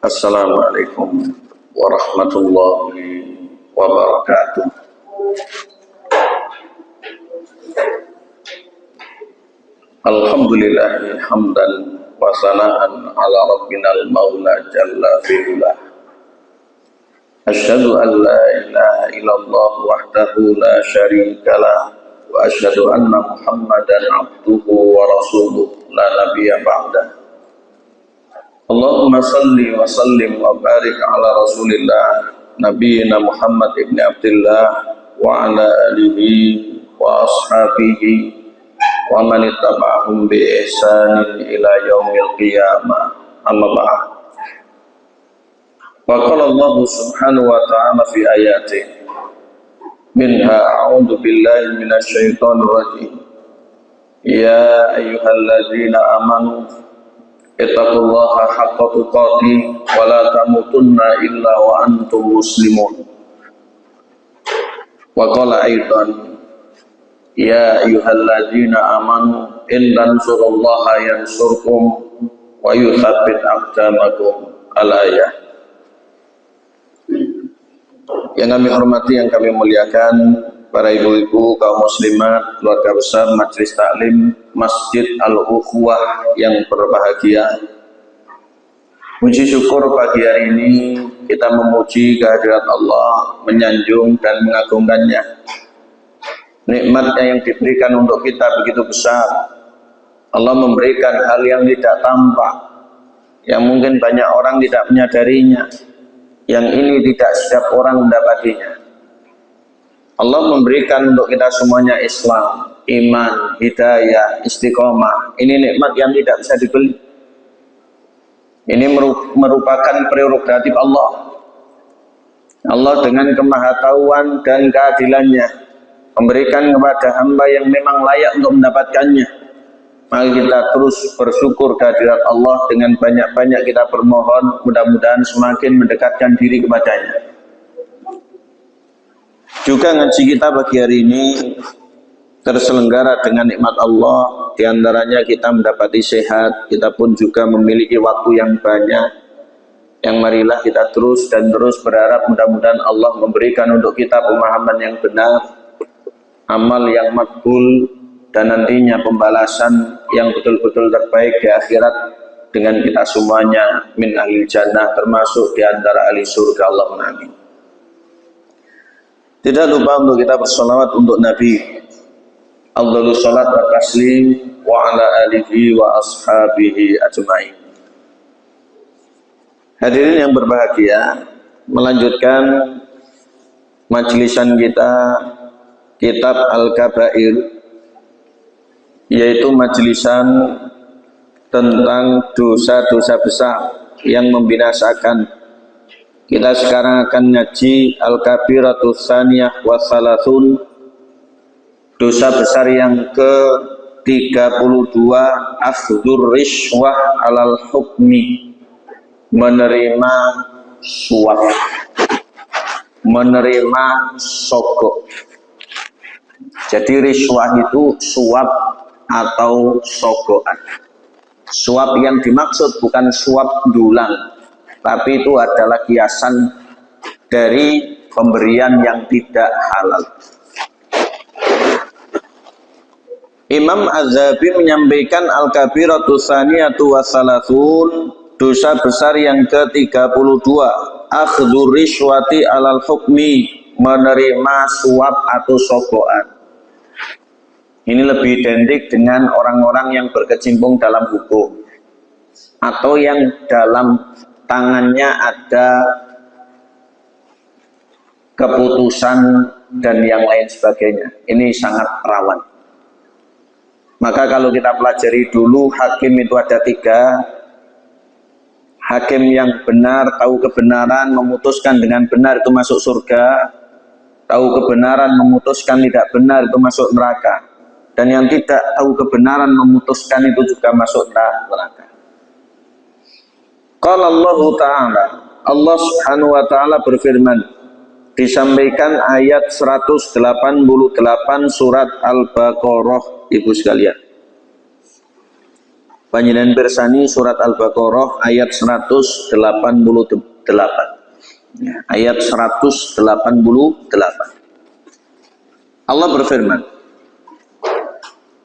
Assalamualaikum warahmatullahi wabarakatuh. Alhamdulillah hamdan wa sana'an ala rabbinal maula jalla fi'ula. Asyhadu an la ilaha illallah wahdahu la syarikalah wa asyhadu anna Muhammadan abduhu wa rasuluh la nabiyya ba'dah. Allahumma salli wa sallim wa barik ala rasulillah nabiyina Muhammad ibn Abdillah wa ala alihi wa ashabihi wa man ittaba'ahum bi ihsanin ila yaumil qiyamah, amma ba'd. Wa qala Allah subhanahu wa ta'ala fi ayatihi minha a'udzu billahi minasy syaithanir rajim. Ya ayyuhalladzina amanu ittaqullaha haqqa tuqatih wa la tamutunna illa wa antum muslimun. Wa qala aidan ya ayyuhalladzina amanu in tansurullaha yansurkum wa yutsabbit aqdamakum. Al-ayah. Yang kami hormati, yang kami muliakan, para ibu-ibu, kaum muslimat, keluarga besar Majelis Taklim Masjid Al-Ukhuwah yang berbahagia. Puji syukur pagi hari ini kita memuji kehadirat Allah, menyanjung dan mengagungkannya. Nikmatnya yang diberikan untuk kita begitu besar. Allah memberikan hal yang tidak tampak, yang mungkin banyak orang tidak menyadarinya, yang ini tidak setiap orang mendapatinya. Allah memberikan untuk kita semuanya Islam, iman, hidayah, istiqomah. Ini nikmat yang tidak bisa dibeli. Ini merupakan prerogatif Allah. Allah dengan kemahatauan dan keadilannya memberikan kepada hamba yang memang layak untuk mendapatkannya. Mari kita terus bersyukur kehadirat Allah dengan banyak-banyak kita bermohon, mudah-mudahan semakin mendekatkan diri kepadanya. Juga ngaji kita pagi hari ini terselenggara dengan nikmat Allah. Di antaranya kita mendapati sehat, kita pun juga memiliki waktu yang banyak. Yang marilah kita terus dan terus berharap mudah-mudahan Allah memberikan untuk kita pemahaman yang benar, amal yang makbul, dan nantinya pembalasan yang betul-betul terbaik di akhirat dengan kita semuanya min ahli jannah, termasuk di antara ahli surga. Allahumma amin. Tidak lupa untuk kita bersolawat untuk Nabi afdhalus salat wa taslim wa ala alihi wa ashabihi ajma'in. Hadirin yang berbahagia, melanjutkan majlisan kita kitab Al-Kabair, yaitu majlisan tentang dosa-dosa besar yang membinasakan. Kita sekarang akan ngaji Al-Kabiratus Tsaniyah wa Salasun, dosa besar yang ke-32, akhdhur rishwah alal hukmi, menerima suap, menerima sogok. Jadi riswah itu suap atau sogokan. Suap yang dimaksud bukan suap dulang, tapi itu adalah kiasan dari pemberian yang tidak halal. Imam Az-Zahabi menyampaikan Al-Kabiratus Tsaniyatu wa Salasun, dosa besar yang ke-32, akhdhur rishwati alal hukmi, menerima suap atau sogokan. Ini lebih identik dengan orang-orang yang berkecimpung dalam hukum atau yang dalam tangannya ada keputusan dan yang lain sebagainya. Ini sangat rawan. Maka kalau kita pelajari dulu, hakim itu ada 3. Hakim yang benar, tahu kebenaran, memutuskan dengan benar itu masuk surga. Tahu kebenaran, memutuskan tidak benar itu masuk neraka. Dan yang tidak tahu kebenaran, memutuskan itu juga masuk neraka. Qala Allah Ta'ala, Allah Subhanahu wa Ta'ala berfirman, disampaikan ayat 188 surat Al-Baqarah, ibu sekalian. Panjenengan bersani surat Al-Baqarah ayat 188. Ya, ayat 188. Allah berfirman,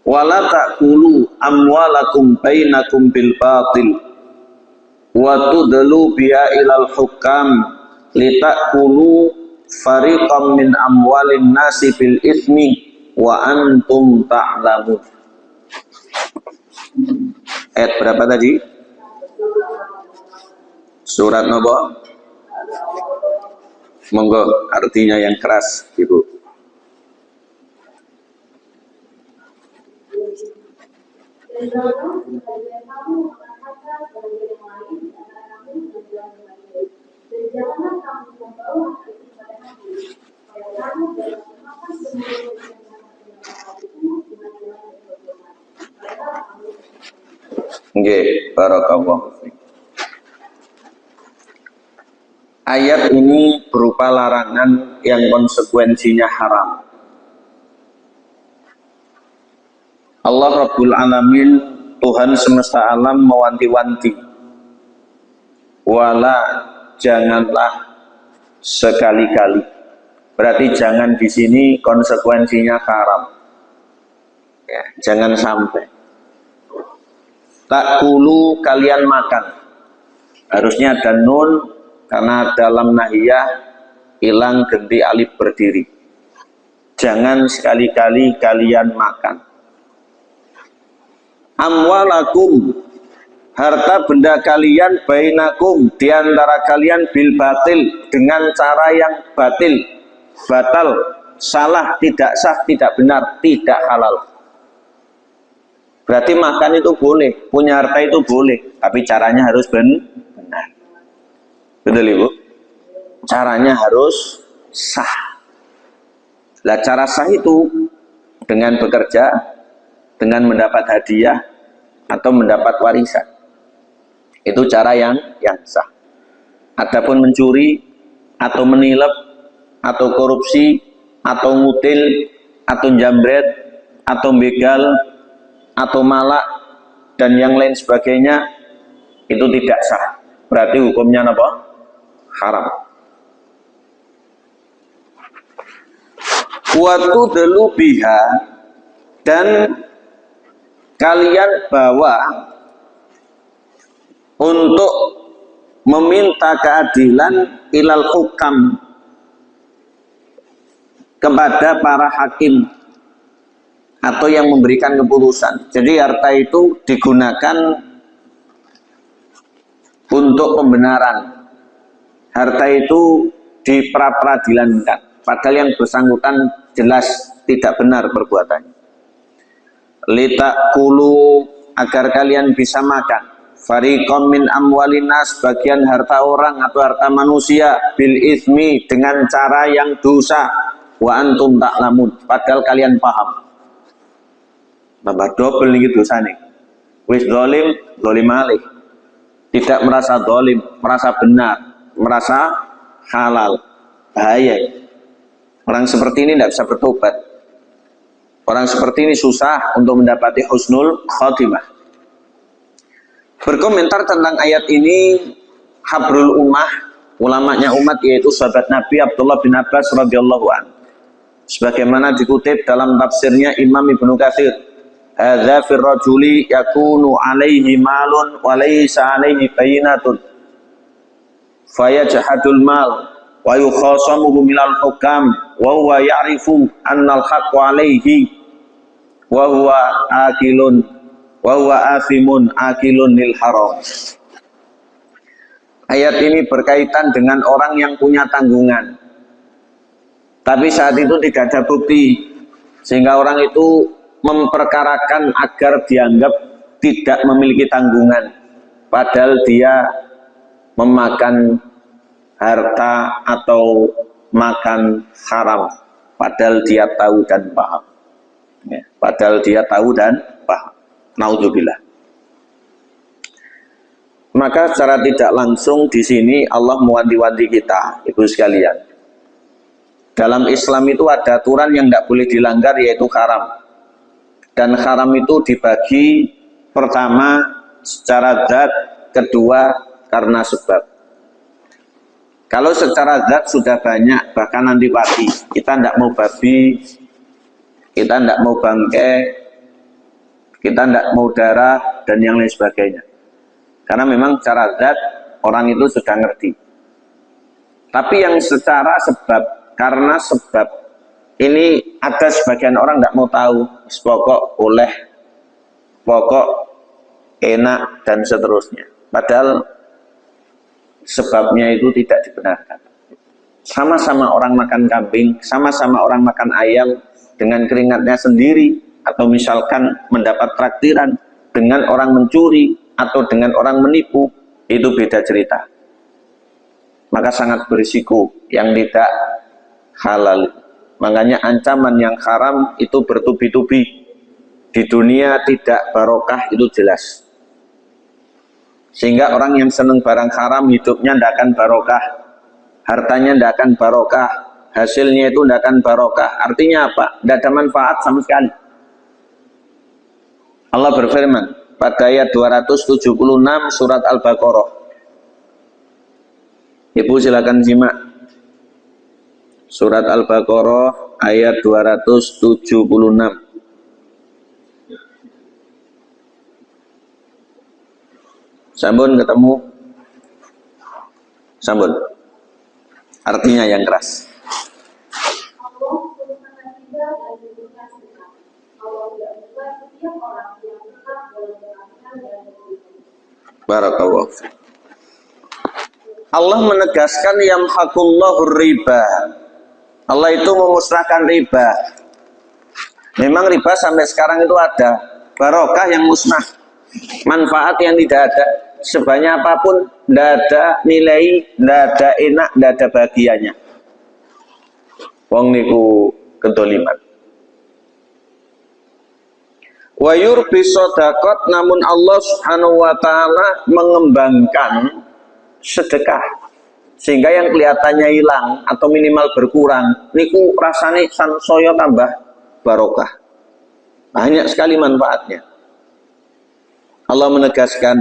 wala ta'kulu amwalakum bainakum bil batil wa tudlu biha ilal hukam litakulu fariqam min amwalin nasi bil itsmi wa antum ta'lamun. Ayat berapa tadi? Surat napa? Monggo artinya yang keras, Ibu. Nggih, barakallahu fiik. Ayat ini berupa larangan yang konsekuensinya haram. Allah Rabbul Alamin, Tuhan semesta alam mewanti-wanti, wala, janganlah sekali-kali. Berarti jangan di sini konsekuensinya haram. Ya, jangan sampai. Takulu, kalian makan. Harusnya ada nun, karena dalam nahiyah hilang ganti alif berdiri. Jangan sekali-kali kalian makan. Amwalakum, harta benda kalian, bainakum, diantara kalian, bil batil, dengan cara yang batil, batal, salah, tidak sah, tidak benar, tidak halal. Berarti makan itu boleh, punya harta itu boleh, tapi caranya harus benar. Betul Ibu? Caranya harus sah. Nah, cara sah itu dengan bekerja, dengan mendapat hadiah atau mendapat warisan. Itu cara yang sah. Adapun mencuri atau menilep atau korupsi atau ngutil atau jambret atau begal atau malak dan yang lain sebagainya itu tidak sah. Berarti hukumnya apa? Haram. Waktu dulu biha, dan kalian bawa untuk meminta keadilan ilal hukam, kepada para hakim atau yang memberikan keputusan. Jadi harta itu digunakan untuk pembenaran. Harta itu diperadilankan, padahal yang bersangkutan jelas tidak benar perbuatannya. Litakulu, agar kalian bisa makan. Fariqam min amwalinas, bagian harta orang atau harta manusia, bil ismi, dengan cara yang dosa. Wa antum ta'lamun, padahal kalian paham. Tambah double nih dosa nih. Wis zalim, zalim alih. Tidak merasa zalim, merasa benar, merasa halal. Bahaya. Orang seperti ini tidak bisa bertobat. Orang seperti ini susah untuk mendapati husnul khotimah. Berkomentar tentang ayat ini habrul ummah, ulamanya umat, yaitu sahabat Nabi Abdullah bin Abbas radhiyallahu anhu. Sebagaimana dikutip dalam tafsirnya Imam Ibnu Katsir, hadza fir rajuli yakunu alaihi malun wa laysa alaihi bayinatun fayajhadul mal wa yukhasamuhu minal hukam wa huwa ya'rifu annal haqqu alaihi wa huwa akilun wa huwa athimun akilun lil haram. Ayat ini berkaitan dengan orang yang punya tanggungan, tapi saat itu tidak ada bukti, sehingga orang itu memperkarakan agar dianggap tidak memiliki tanggungan, padahal dia memakan harta atau makan haram, padahal dia tahu dan paham. Ya, padahal dia tahu dan paham. Naudzubillah. Maka secara tidak langsung di sini Allah mewanti-wanti kita, ibu sekalian. Dalam Islam itu ada aturan yang tidak boleh dilanggar, yaitu haram. Dan haram itu dibagi pertama secara zat, kedua karena sebab. Kalau secara zat sudah banyak, bahkan nanti pagi kita tidak mau babi, kita tidak mau bangkai, kita tidak mau darah dan yang lain sebagainya. Karena memang secara zat orang itu sudah ngerti. Tapi yang secara sebab, karena sebab ini ada sebagian orang tidak mau tahu. Pokok boleh, pokok enak dan seterusnya. Padahal sebabnya itu tidak dibenarkan. Sama-sama orang makan kambing, sama-sama orang makan ayam dengan keringatnya sendiri, atau misalkan mendapat traktiran dengan orang mencuri atau dengan orang menipu, itu beda cerita. Maka sangat berisiko yang tidak halal. Makanya ancaman yang haram itu bertubi-tubi. Di dunia tidak barokah itu jelas. Sehingga orang yang senang barang haram hidupnya tidak akan barokah, hartanya tidak akan barokah, hasilnya itu tidak akan barokah. Artinya apa? Tidak ada manfaat sama sekali. Allah berfirman pada ayat 276 surat Al-Baqarah. Ibu silakan simak. Surat Al-Baqarah ayat 276. Sambun ketemu. Sambun. Artinya yang keras. Barakallahu. Allah menegaskan yamhaqullahu riba. Allah itu memusnahkan riba. Memang riba sampai sekarang itu ada, barokah yang musnah, manfaat yang tidak ada. Sebanyak apapun tidak ada nilai, tidak ada enak, tidak ada bahagianya. Wong niku kedoliman. Wa yurbi shadaqat, namun Allah Subhanahu wa taala mengembangkan sedekah sehingga yang kelihatannya hilang atau minimal berkurang niku rasane sansaya tambah barokah. Banyak sekali manfaatnya. Allah menegaskan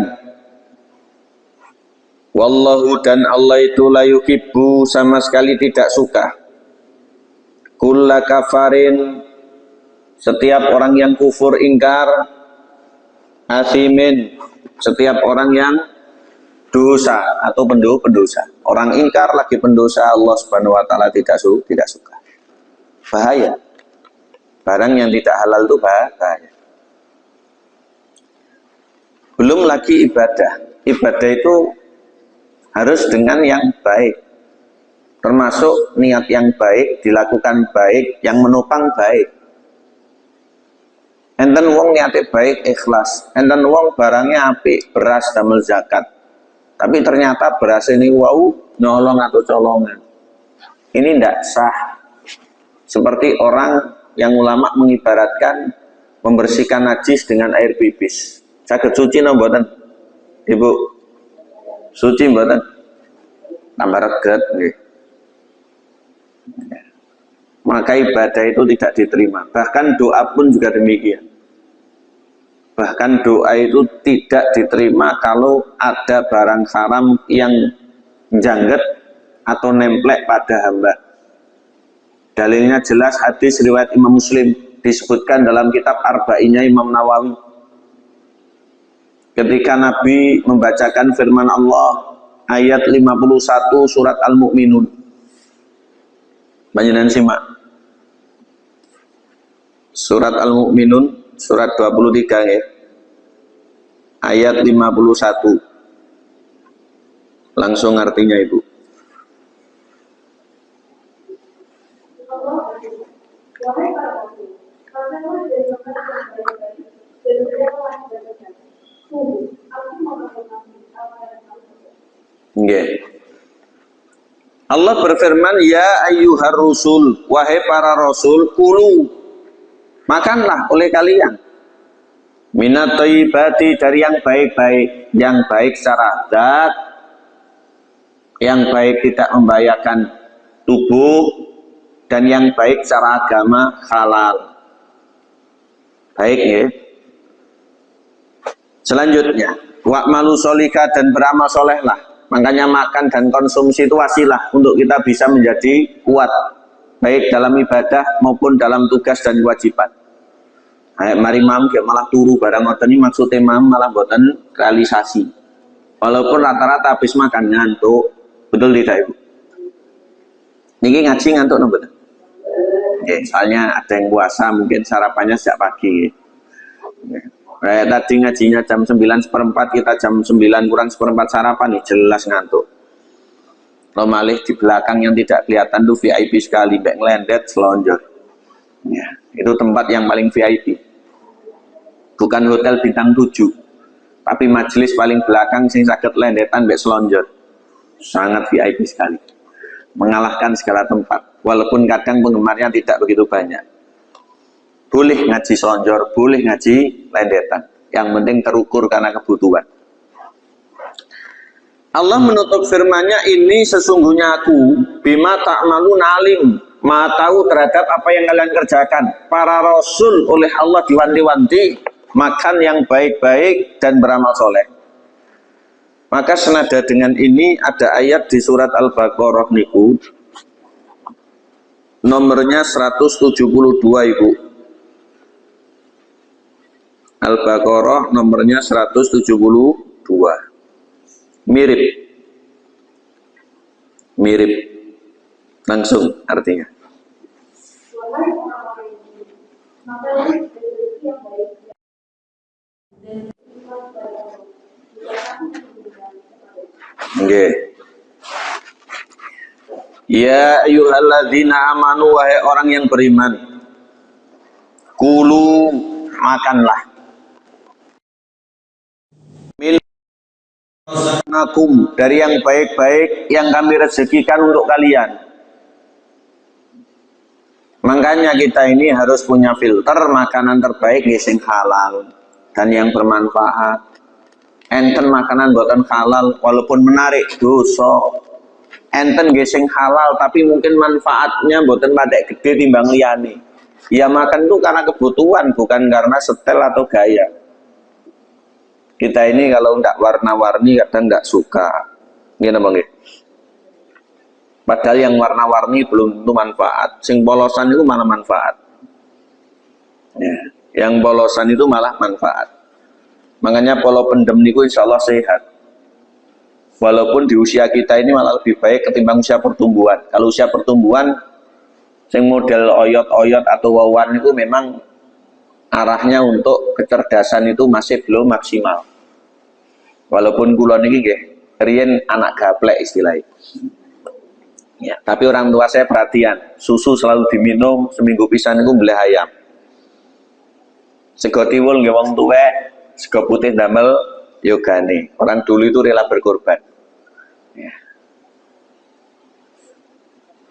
wallahu, dan Allah itu la yuhibbu, sama sekali tidak suka, kulla kafarin, setiap orang yang kufur ingkar, asimin, setiap orang yang dosa atau pendosa. Orang ingkar lagi pendosa, Allah Subhanahu wa taala tidak suka. Bahaya. Barang yang tidak halal itu bahaya. Belum lagi ibadah. Ibadah itu harus dengan yang baik. Termasuk niat yang baik, dilakukan baik, yang menopang baik. Enten wong niate baik ikhlas, enten wong barangnya apik, beras damel zakat. Tapi ternyata beras ini nyolong atau colongan. Ini tidak sah. Seperti orang yang ulama mengibaratkan membersihkan najis dengan air pipis. Saged suci napa mboten? Ibu, suci mboten? Tambah reget nggih. Maka ibadah itu tidak diterima. Bahkan doa pun juga demikian. Bahkan doa itu tidak diterima kalau ada barang haram yang jangget atau nemplek pada hamba. Dalilnya jelas hadis riwayat Imam Muslim, disebutkan dalam kitab Arba'innya Imam Nawawi. Ketika Nabi membacakan firman Allah ayat 51 surat Al-Mu'minun. Panjenengan simak. Surat Al-Mu'minun surat 23 ya. Ayat 51. Langsung artinya Ibu. Nggih. Allah berfirman, ya ayyuhar rusul, wahai para rasul, kulu, makanlah oleh kalian minat thayyibati, dari yang baik-baik, yang baik secara zat, yang baik tidak membahayakan tubuh, dan yang baik secara agama halal. Baik ya. Selanjutnya, wa'malu sholika, dan beramal solehlah. Makanya makan dan konsumsi itu wasilah untuk kita bisa menjadi kuat, baik dalam ibadah maupun dalam tugas dan kewajiban. Mari mam malah turu barang ngoten ini, maksudnya mam malah boten realisasi. Walaupun rata-rata habis makan ngantuk, betul tidak Ibu? Niki ngaji ngantuk no betul? Oke, soalnya ada yang puasa mungkin sarapannya sejak pagi. Kayak tadi ngajinya jam 9:15, kita jam 9 kurang seperempat sarapan nih, jelas ngantuk. Lo malih di belakang yang tidak kelihatan tuh VIP sekali, back ngelendet selonjor. Ya, itu tempat yang paling VIP. Bukan hotel bintang 7, tapi majelis paling belakang sing saged lendetan back selonjor. Sangat VIP sekali. Mengalahkan segala tempat. Walaupun kadang penggemarnya tidak begitu banyak. Boleh ngaji selonjor, boleh ngaji lendetan. Yang penting terukur karena kebutuhan. Allah menutup firman-Nya, ini sesungguhnya aku bima ta'malun alim, Maha tahu terhadap apa yang kalian kerjakan. Para rasul oleh Allah diwanti-wanti makan yang baik-baik dan beramal soleh. Maka senada dengan ini ada ayat di surat Al-Baqarah niku nomornya 172 Ibu. Al-Baqarah nomornya 172. Mirip langsung artinya. Nggih. Ya ayyuhalladzina amanu, wahai orang yang beriman, kulu, makanlah, nakum, dari yang baik-baik yang kami rezekikan untuk kalian. Makanya kita ini harus punya filter makanan terbaik yang halal dan yang bermanfaat. Enten makanan buatan halal walaupun menarik dosa. Enten gesing halal tapi mungkin manfaatnya buatan pada gede timbang liyane. Ya makan itu karena kebutuhan, bukan karena setel atau gaya. Kita ini kalau tidak warna-warni kadang tidak suka. Ini apa nggih? Padahal yang warna-warni belum tentu manfaat. Sing polosan itu malah manfaat. Ya, yang polosan itu malah manfaat. Makanya polo pendem niku insya Allah sehat. Walaupun di usia kita ini malah lebih baik ketimbang usia pertumbuhan. Kalau usia pertumbuhan, sing model oyot-oyot atau wawan itu memang arahnya untuk kecerdasan itu masih belum maksimal. Walaupun kula niki nggih riyen anak gaplek istilahnya. Ya, tapi orang tua saya perhatian, susu selalu diminum, seminggu pisan niku mbeleh ayam. Sego tiwul nggih wong tuwek, sego putih damel yogane. Orang dulu itu rela berkorban. Ya.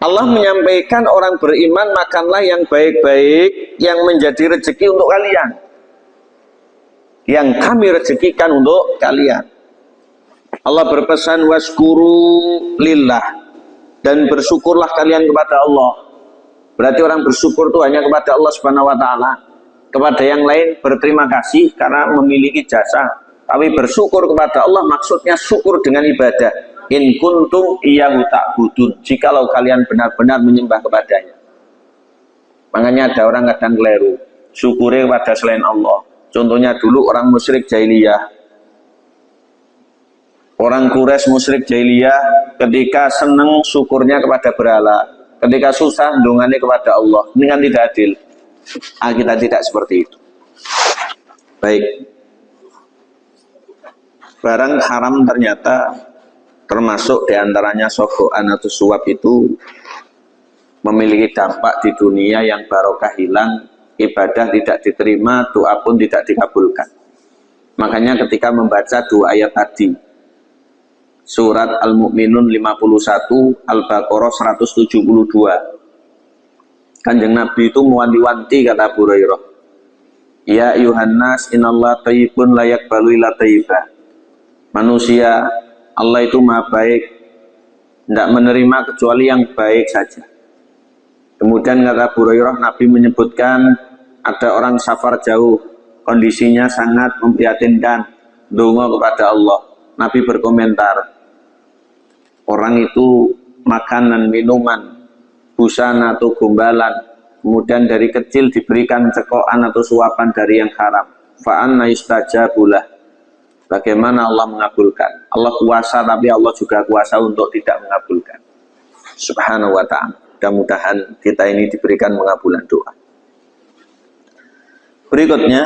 Allah menyampaikan orang beriman makanlah yang baik-baik yang menjadi rezeki untuk kalian, yang kami rezekikan untuk kalian. Allah berpesan waskuru lillah, dan bersyukurlah kalian kepada Allah. Berarti orang bersyukur itu hanya kepada Allah Subhanahu wa taala. Kepada yang lain berterima kasih karena memiliki jasa. Tapi bersyukur kepada Allah maksudnya syukur dengan ibadah. In kuntum iyyahu ta'budun. Jikalau kalian benar-benar menyembah kepadanya. Makanya ada orang kadang keliru, syukurnya kepada selain Allah. Contohnya dulu orang musyrik jahiliyah. Orang Quraisy musyrik jahiliyah ketika seneng syukurnya kepada berhala. Ketika susah ndongannya kepada Allah. Ini kan tidak adil. Kita tidak seperti itu. Baik. Barang haram ternyata termasuk diantaranya sogoan atau suap itu memiliki dampak di dunia yang barokah hilang, ibadah tidak diterima, doa pun tidak dikabulkan. Makanya ketika membaca dua ayat tadi, surat Al-Mu'minun 51, Al-Baqarah 172, Kanjeng Nabi itu mewanti-wanti, kata Abu Hurairah, ya Yuhannas innallaha thayyibun la yaqbalu illa thayyibah. Manusia, Allah itu maha baik, tidak menerima kecuali yang baik saja. Kemudian kata Abu Hurairah, Nabi menyebutkan ada orang safar jauh, kondisinya sangat memprihatinkan, donga kepada Allah. Nabi berkomentar, orang itu makanan, minuman, busana atau gombalan, kemudian dari kecil diberikan cekokan atau suapan dari yang haram. Fa'anna yustajabulah. Bagaimana Allah mengabulkan? Allah kuasa, tapi Allah juga kuasa untuk tidak mengabulkan. Subhanahu wa ta'ala. Mudah-mudahan kita ini diberikan pengabulan doa. Berikutnya,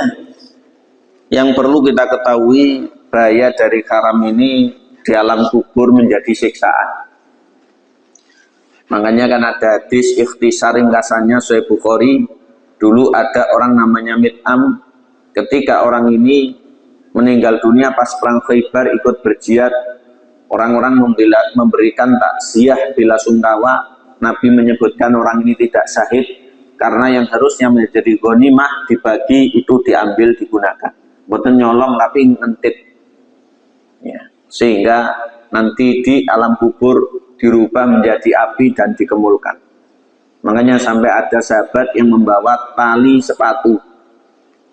yang perlu kita ketahui, bahaya dari haram ini di alam kubur menjadi siksaan. Makanya kan ada hadis ikhtisar ringkasannya Sahih Bukhari. Dulu ada orang namanya Mid'am. Ketika orang ini meninggal dunia pas perang Khaybar ikut berjihad, orang-orang memberikan takziah bela sungkawa. Nabi menyebutkan orang ini tidak syahid karena yang harusnya menjadi ghanimah dibagi itu diambil digunakan. Bukan nyolong tapi ngentit. Ya. Sehingga nanti di alam kubur dirubah menjadi api dan dikemulkan. Makanya sampai ada sahabat yang membawa tali sepatu.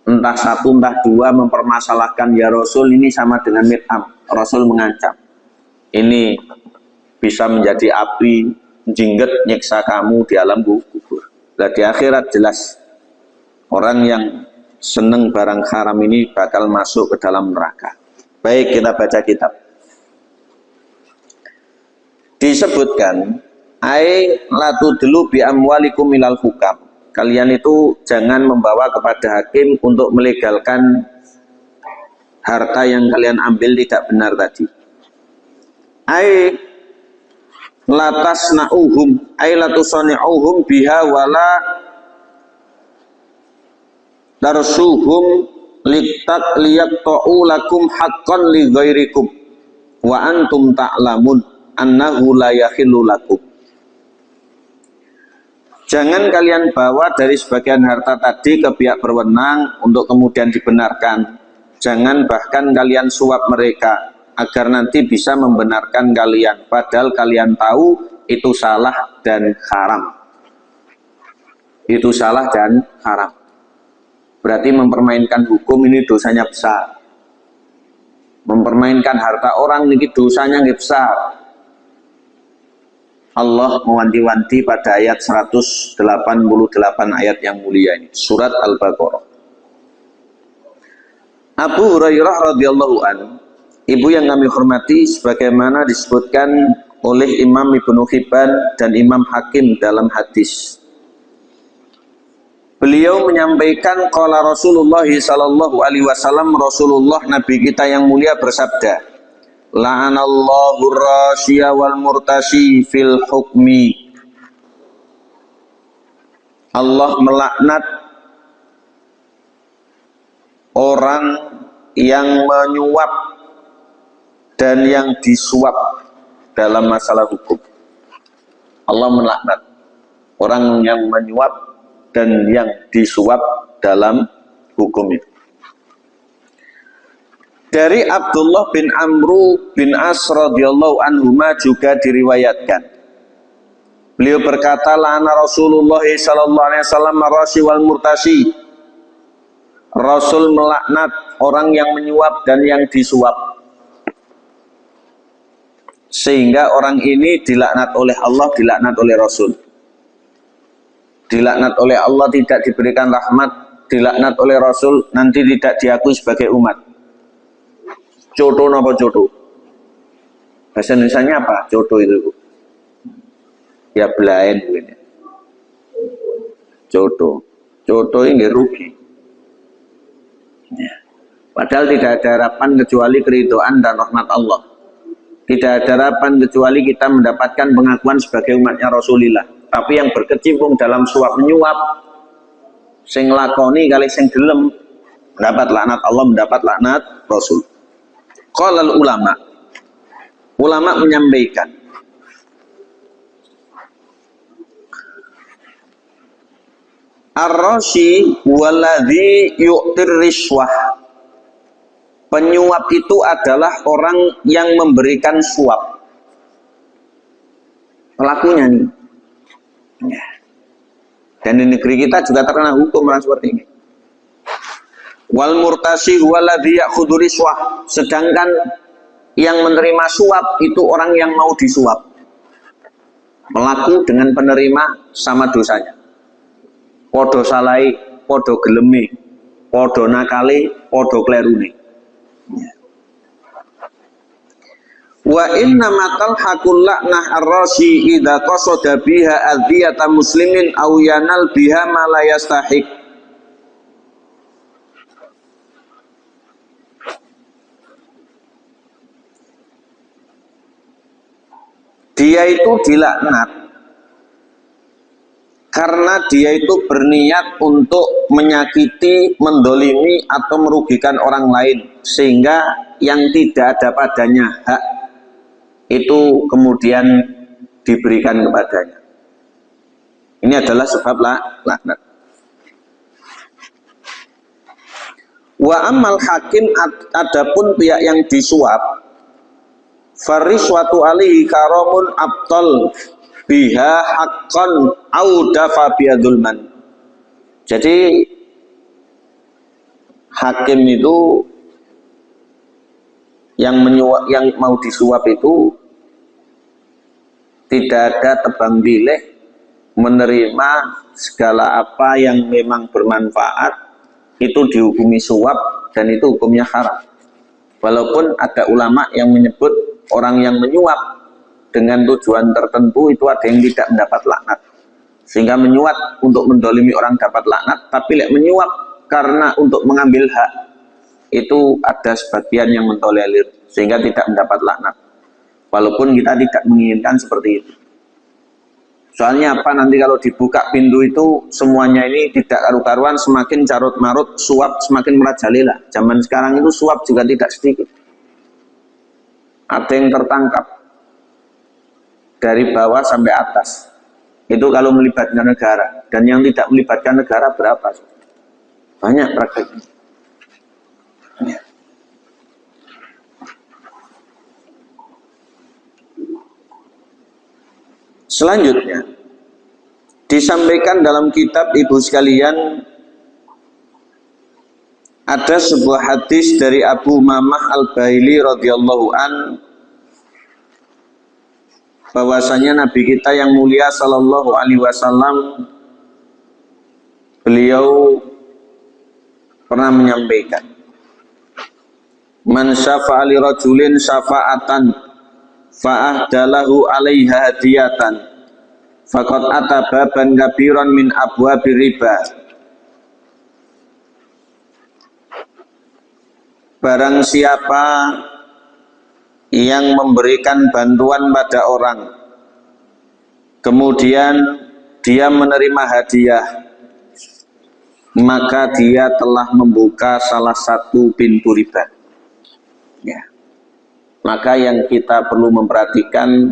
Entah satu, entah dua mempermasalahkan, ya Rasul ini sama dengan Mid'am. Rasul mengancam, ini bisa menjadi api, jingget, nyiksa kamu di alam kubur. Nah, di akhirat jelas, orang yang seneng barang haram ini bakal masuk ke dalam neraka. Baik, kita baca kitab. Disebutkan, ai latu dulu bi amwalikum milal hukam. Kalian itu jangan membawa kepada hakim untuk melegalkan harta yang kalian ambil tidak benar tadi. Ai latasna'uhum ai latusani'uhum biha wala tarsuhum liyaqta'u lakum haqqan li ghairikum wa antum ta'lamun annahu la yakhillu lakum. Jangan kalian bawa dari sebagian harta tadi ke pihak berwenang untuk kemudian dibenarkan. Jangan bahkan kalian suap mereka agar nanti bisa membenarkan kalian, padahal kalian tahu itu salah dan haram. Itu salah dan haram. Berarti mempermainkan hukum ini dosanya besar. Mempermainkan harta orang ini dosanya besar. Allah mewanti-wanti pada ayat 188 ayat yang mulia ini, surat Al-Baqarah. Abu Hurairah radhiyallahu an, ibu yang kami hormati, sebagaimana disebutkan oleh Imam Ibnu Hibban dan Imam Hakim dalam hadis. Beliau menyampaikan qala Rasulullah sallallahu alaihi wasallam, Rasulullah Nabi kita yang mulia bersabda, la'anallahu rasyiya wal murtashi fil hukmi. Allah melaknat orang yang menyuap dan yang disuap dalam masalah hukum. Allah melaknat orang yang menyuap dan yang disuap dalam hukum itu. Dari Abdullah bin Amru bin As radhiyallahu anhuma juga diriwayatkan. Beliau berkata, la'ana Rasulullah sallallahu alaihi wasallam ar-rashi wal murtashi. Rasul melaknat orang yang menyuap dan yang disuap. Sehingga orang ini dilaknat oleh Allah, dilaknat oleh Rasul. Dilaknat oleh Allah, tidak diberikan rahmat, dilaknat oleh Rasul, nanti tidak diakui sebagai umat. Coto apa coto? Bahasa Indonesianya apa? Coto itu. Ya belain begini. Coto. Coto ini rugi. Ya. Padahal tidak ada harapan kecuali keridhaan dan rahmat Allah. Tidak ada harapan kecuali kita mendapatkan pengakuan sebagai umatnya Rasulullah. Tapi yang berkecimpung dalam suap menyuap, sing lakoni kali sing gelem, mendapat laknat Allah, mendapat laknat Rasul. Qala ulama, ulama menyampaikan, ar-rashi waladhi yu'tir riswah. Penyuap itu adalah orang yang memberikan suap. Pelakunya nih. Dan di negeri kita juga terkena hukum orang seperti ini. Wal murtasi huwaladzi ya'khudhu riswah. Sedangkan yang menerima suap itu orang yang mau disuap. Melaku dengan penerima sama dosanya. Podo salai, podo gelemi, podo nakali, podo klerune. Wa inna matal hakul la'nah ar-rasi idza qasada biha adziyata muslimin aw yanal biha ma la yastahiq. Dia itu dilaknat karena dia itu berniat untuk menyakiti, mendolimi atau merugikan orang lain, sehingga yang tidak ada padanya hak itu kemudian diberikan kepadanya. Ini adalah sebab laknat. Wa amal hakim, adapun pihak yang disuap, fariswatu alihi karamun abtal biha haqqan au dafa biadzulman. Jadi hakim itu yang menyuap, yang mau disuap itu tidak ada tebang pilih, menerima segala apa yang memang bermanfaat itu dihukumi suap dan itu hukumnya haram. Walaupun ada ulama yang menyebut orang yang menyuap dengan tujuan tertentu itu ada yang tidak mendapat laknat, sehingga menyuap untuk mendolimi orang dapat laknat, tapi menyuap karena untuk mengambil hak itu ada sebagian yang mentolerir sehingga tidak mendapat laknat, walaupun kita tidak menginginkan seperti itu. Soalnya apa, nanti kalau dibuka pintu itu semuanya ini tidak karu-karuan, semakin carut marut, suap semakin merajalela. Zaman sekarang itu suap juga tidak sedikit, ada yang tertangkap dari bawah sampai atas. Itu kalau melibatkan negara, dan yang tidak melibatkan negara berapa? Banyak prakteknya. Selanjutnya disampaikan dalam kitab ibu sekalian, ada sebuah hadis dari Abu Umamah Al-Bahili radhiyallahu an, bahwasanya Nabi kita yang mulia sallallahu alaihi wasallam, beliau pernah menyampaikan, man syafa'a li rajulin syafa'atan fa'ahdalahu 'alaiha hadiyatan faqad ata baban kabiran min abwabir riba. Barang siapa yang memberikan bantuan pada orang, kemudian dia menerima hadiah, maka dia telah membuka salah satu pintu riba. Ya. Maka yang kita perlu memperhatikan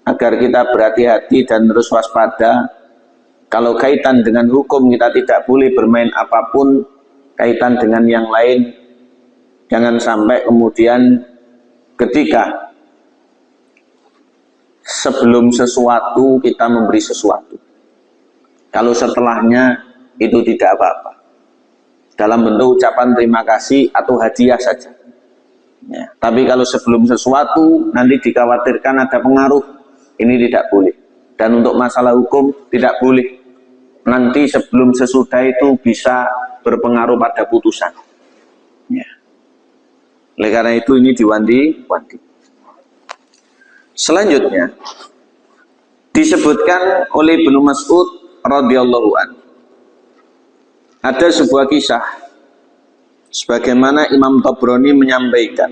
agar kita berhati-hati dan terus waspada, kalau kaitan dengan hukum kita tidak boleh bermain apapun, kaitan dengan yang lain, jangan sampai kemudian ketika sebelum sesuatu kita memberi sesuatu, kalau setelahnya itu tidak apa-apa, dalam bentuk ucapan terima kasih atau hadiah saja. Ya, tapi kalau sebelum sesuatu nanti dikhawatirkan ada pengaruh, ini tidak boleh. Dan untuk masalah hukum tidak boleh, nanti sebelum sesudah itu bisa berpengaruh pada putusan. Ya. Oleh karena itu ini diwanti-wanti. Selanjutnya disebutkan oleh Ibnu Mas'ud radhiyallahu anhu, ada sebuah kisah sebagaimana Imam Tabrani menyampaikan.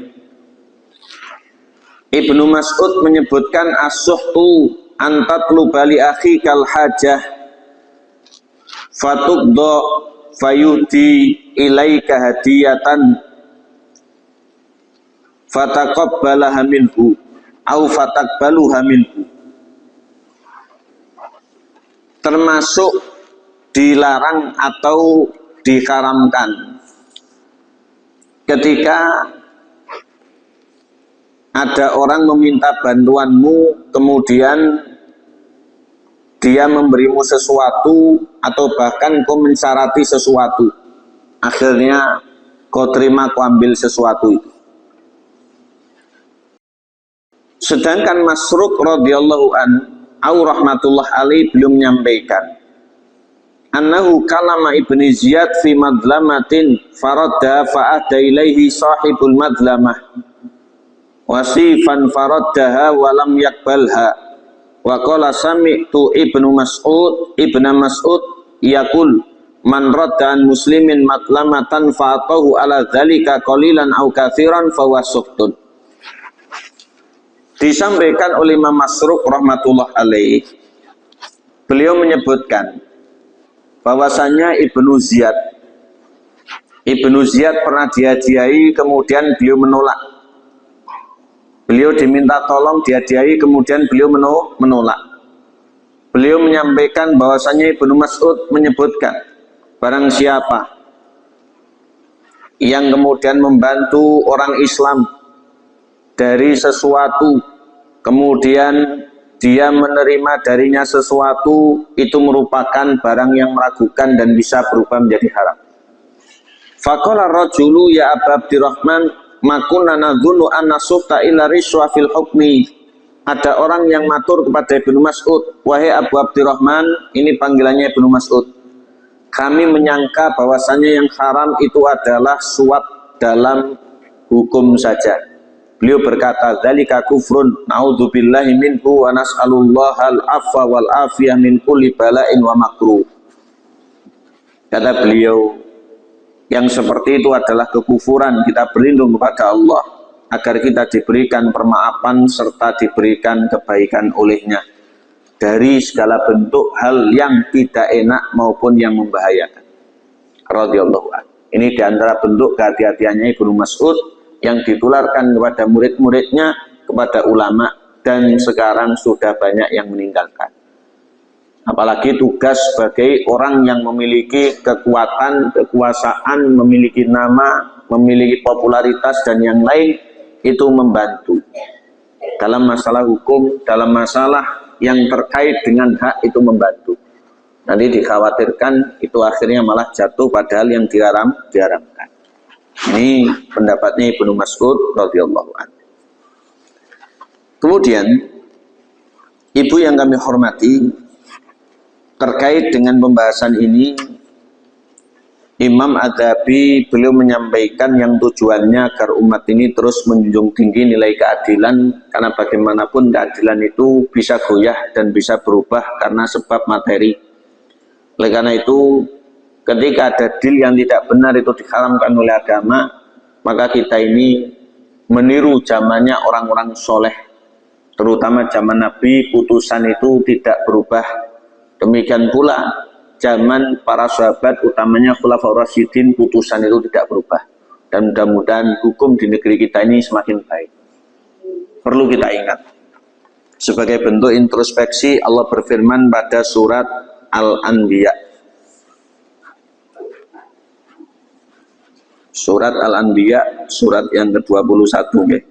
Ibnu Mas'ud menyebutkan as-suhtu antatluba li akhikal hajah fatuqda fayuhdi ilaika hadiyatan fataqabbalaha minhu au fataqbaluha minhu. Termasuk dilarang atau diharamkan ketika ada orang meminta bantuanmu, kemudian dia memberimu sesuatu atau bahkan kau mensyarat sesuatu akhirnya kau terima, kau ambil sesuatu itu. Sedangkan Masruq radhiyallahu an au rahmatullah alaih belum menyampaikan annahu kalama ibni Ziyad fi madlamatin faradda fa'adda ilaihi sahibul madlamah wasifan faraddaha walam yakbalha wa qala sami'tu ibnu Mas'ud yaqul man radda an muslimin madlamatan fa'atahu ala dzalika qalilan au katsiran fa huwa suhtun. Disampaikan oleh Imam Masruq rahmatullah alaih, beliau menyebutkan bahwasanya Ibnu Ziyad pernah dihadiahi, kemudian beliau menolak. Beliau diminta tolong dihadiahi, kemudian beliau menolak. Beliau menyampaikan bahwasanya Ibnu Mas'ud menyebutkan barang siapa yang kemudian membantu orang Islam dari sesuatu, kemudian dia menerima darinya sesuatu, itu merupakan barang yang meragukan dan bisa berubah menjadi haram. Faqala rajulu ya Aba Abdurrahman makunna nadhunnu anna sufta illa riswa fil hukmi. Ada orang yang matur kepada Ibnu Mas'ud, wahai Abu Abdurrahman, ini panggilannya Ibnu Mas'ud, kami menyangka bahwasanya yang haram itu adalah suap dalam hukum saja. Beliau berkata, dzalika kufrun naudzubillahi minhu wa nas'alullahal afwa wal afiyah min kulli bala'in wa makruh. Kata beliau, yang seperti itu adalah kekufuran. Kita berlindung kepada Allah agar kita diberikan permaafan serta diberikan kebaikan olehnya dari segala bentuk hal yang tidak enak maupun yang membahayakan. Radhiyallahu anhu. Ini diantara bentuk kehati-hatiannya Ibnu Mas'ud yang ditularkan kepada murid-muridnya, kepada ulama, dan sekarang sudah banyak yang meninggalkan. Apalagi tugas sebagai orang yang memiliki kekuatan, kekuasaan, memiliki nama, memiliki popularitas dan yang lain, itu membantu dalam masalah hukum, dalam masalah yang terkait dengan hak, itu membantu. Nanti dikhawatirkan itu akhirnya malah jatuh padahal yang diharamkan. Ini pendapatnya Ibnu Mas'ud radhiyallahu anhu. Kemudian, ibu yang kami hormati, terkait dengan pembahasan ini, Imam Adzabi beliau menyampaikan yang tujuannya agar umat ini terus menjunjung tinggi nilai keadilan, karena bagaimanapun keadilan itu bisa goyah dan bisa berubah karena sebab materi. Oleh karena itu, ketika ada deal yang tidak benar itu diharamkan oleh agama, maka kita ini meniru zamannya orang-orang soleh, terutama zaman Nabi, putusan itu tidak berubah. Demikian pula zaman para sahabat, utamanya Khulafaur Rasyidin, putusan itu tidak berubah. Dan mudah-mudahan hukum di negeri kita ini semakin baik. Perlu kita ingat, sebagai bentuk introspeksi, Allah berfirman pada surat Al-Anbiya, surat Al-Anbiya, surat yang ke-21, okay.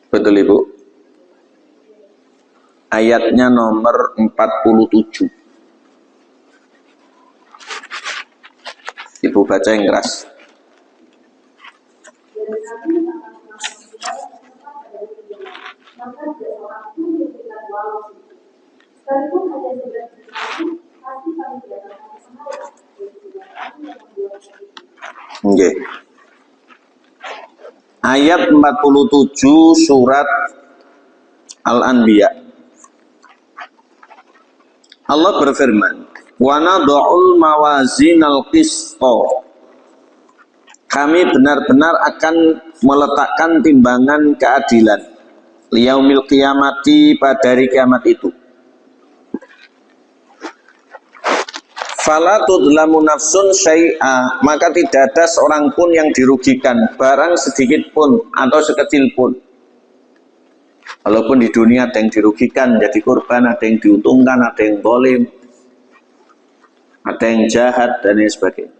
Betul Ibu? Ayatnya nomor 47. Ibu baca yang keras. Okay. Ayat 47 surat Al-Anbiya. Allah berfirman, "Wa nad'ul mawazinal qista." Kami benar-benar akan meletakkan timbangan keadilan liyaumil qiyamati, pada hari kiamat itu. Fala tudlamu nafsun syai'a, maka tidak ada seorang pun yang dirugikan, barang sedikit pun atau sekecil pun. Walaupun di dunia ada yang dirugikan, jadi korban, ada yang diuntungkan, ada yang zalim, ada yang jahat dan lain sebagainya.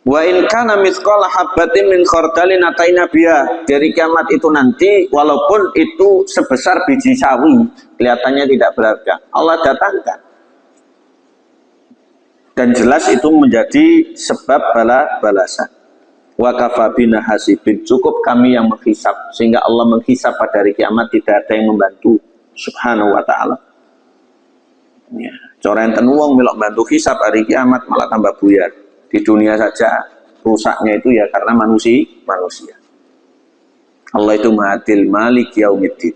Wa in kana mithqala habatin min khardalin ataina biha, dari kiamat itu nanti walaupun itu sebesar biji sawi, kelihatannya tidak berharga, Allah datangkan. dan jelas itu menjadi sebab balasan. Wa kafa bina hasibin, cukup kami yang menghisap, sehingga Allah menghisap pada hari kiamat tidak ada yang membantu subhanahu wa ta'ala. Ya, cara enten wong melok bantu hisap hari kiamat malah tambah buyar. Di dunia saja rusaknya itu ya karena manusia. Allah itu Mahathil Malik Yaumiddin.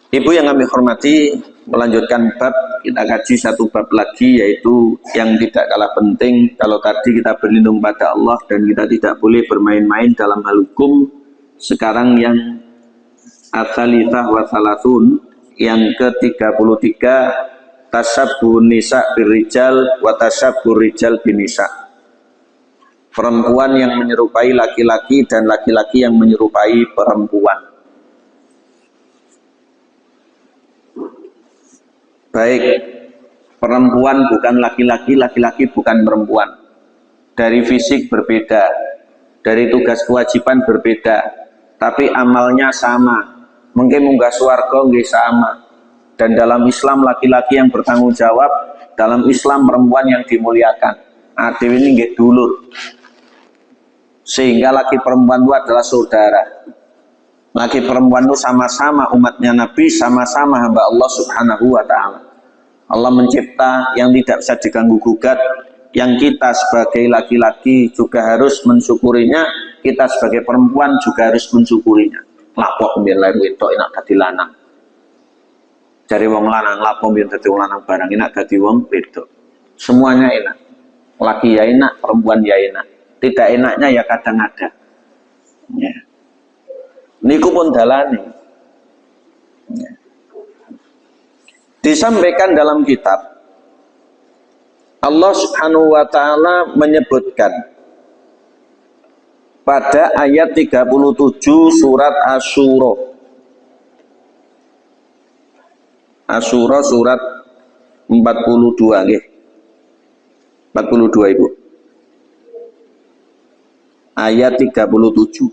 Ibu yang kami hormati, melanjutkan bab, kita kaji satu bab lagi, yaitu yang tidak kalah penting. Kalau tadi kita berlindung pada Allah dan kita tidak boleh bermain-main dalam hal hukum, sekarang yang atsalitsah wa salatsun, yang ke-33, tasyabbun nisa birrijal wa tasyabbur rijal binisa. Perempuan yang menyerupai laki-laki dan laki-laki yang menyerupai perempuan. Baik, perempuan bukan laki-laki, laki-laki bukan perempuan. Dari fisik berbeda, dari tugas kewajiban berbeda, tapi amalnya sama. Mungkin munggah swarga nggih sama. Dan dalam Islam laki-laki yang bertanggung jawab, dalam Islam perempuan yang dimuliakan. Adewe ini nggih dulur. Sehingga laki perempuan itu adalah saudara. Laki perempuan itu sama-sama umatnya Nabi, sama-sama hamba Allah subhanahu wa ta'ala. Allah mencipta yang tidak bisa diganggu gugat, yang kita sebagai laki-laki juga harus mensyukurinya, kita sebagai perempuan juga harus mensyukurinya. Lapok biar lahir wedok enak dadi lanang. Cari wong lanang lapok biar dadi wong lanang barang enak dadi wong wedok. Semuanya enak. Laki ya enak, perempuan ya enak. Tidak enaknya ya kadang ada. Ya. Niku pun dalane. Ya. Disampaikan dalam kitab, Allah subhanahu wa ta'ala menyebutkan pada ayat 37 surat Asyura. Asyura surat 42 nggih. 42 Ibu. Ayat 37.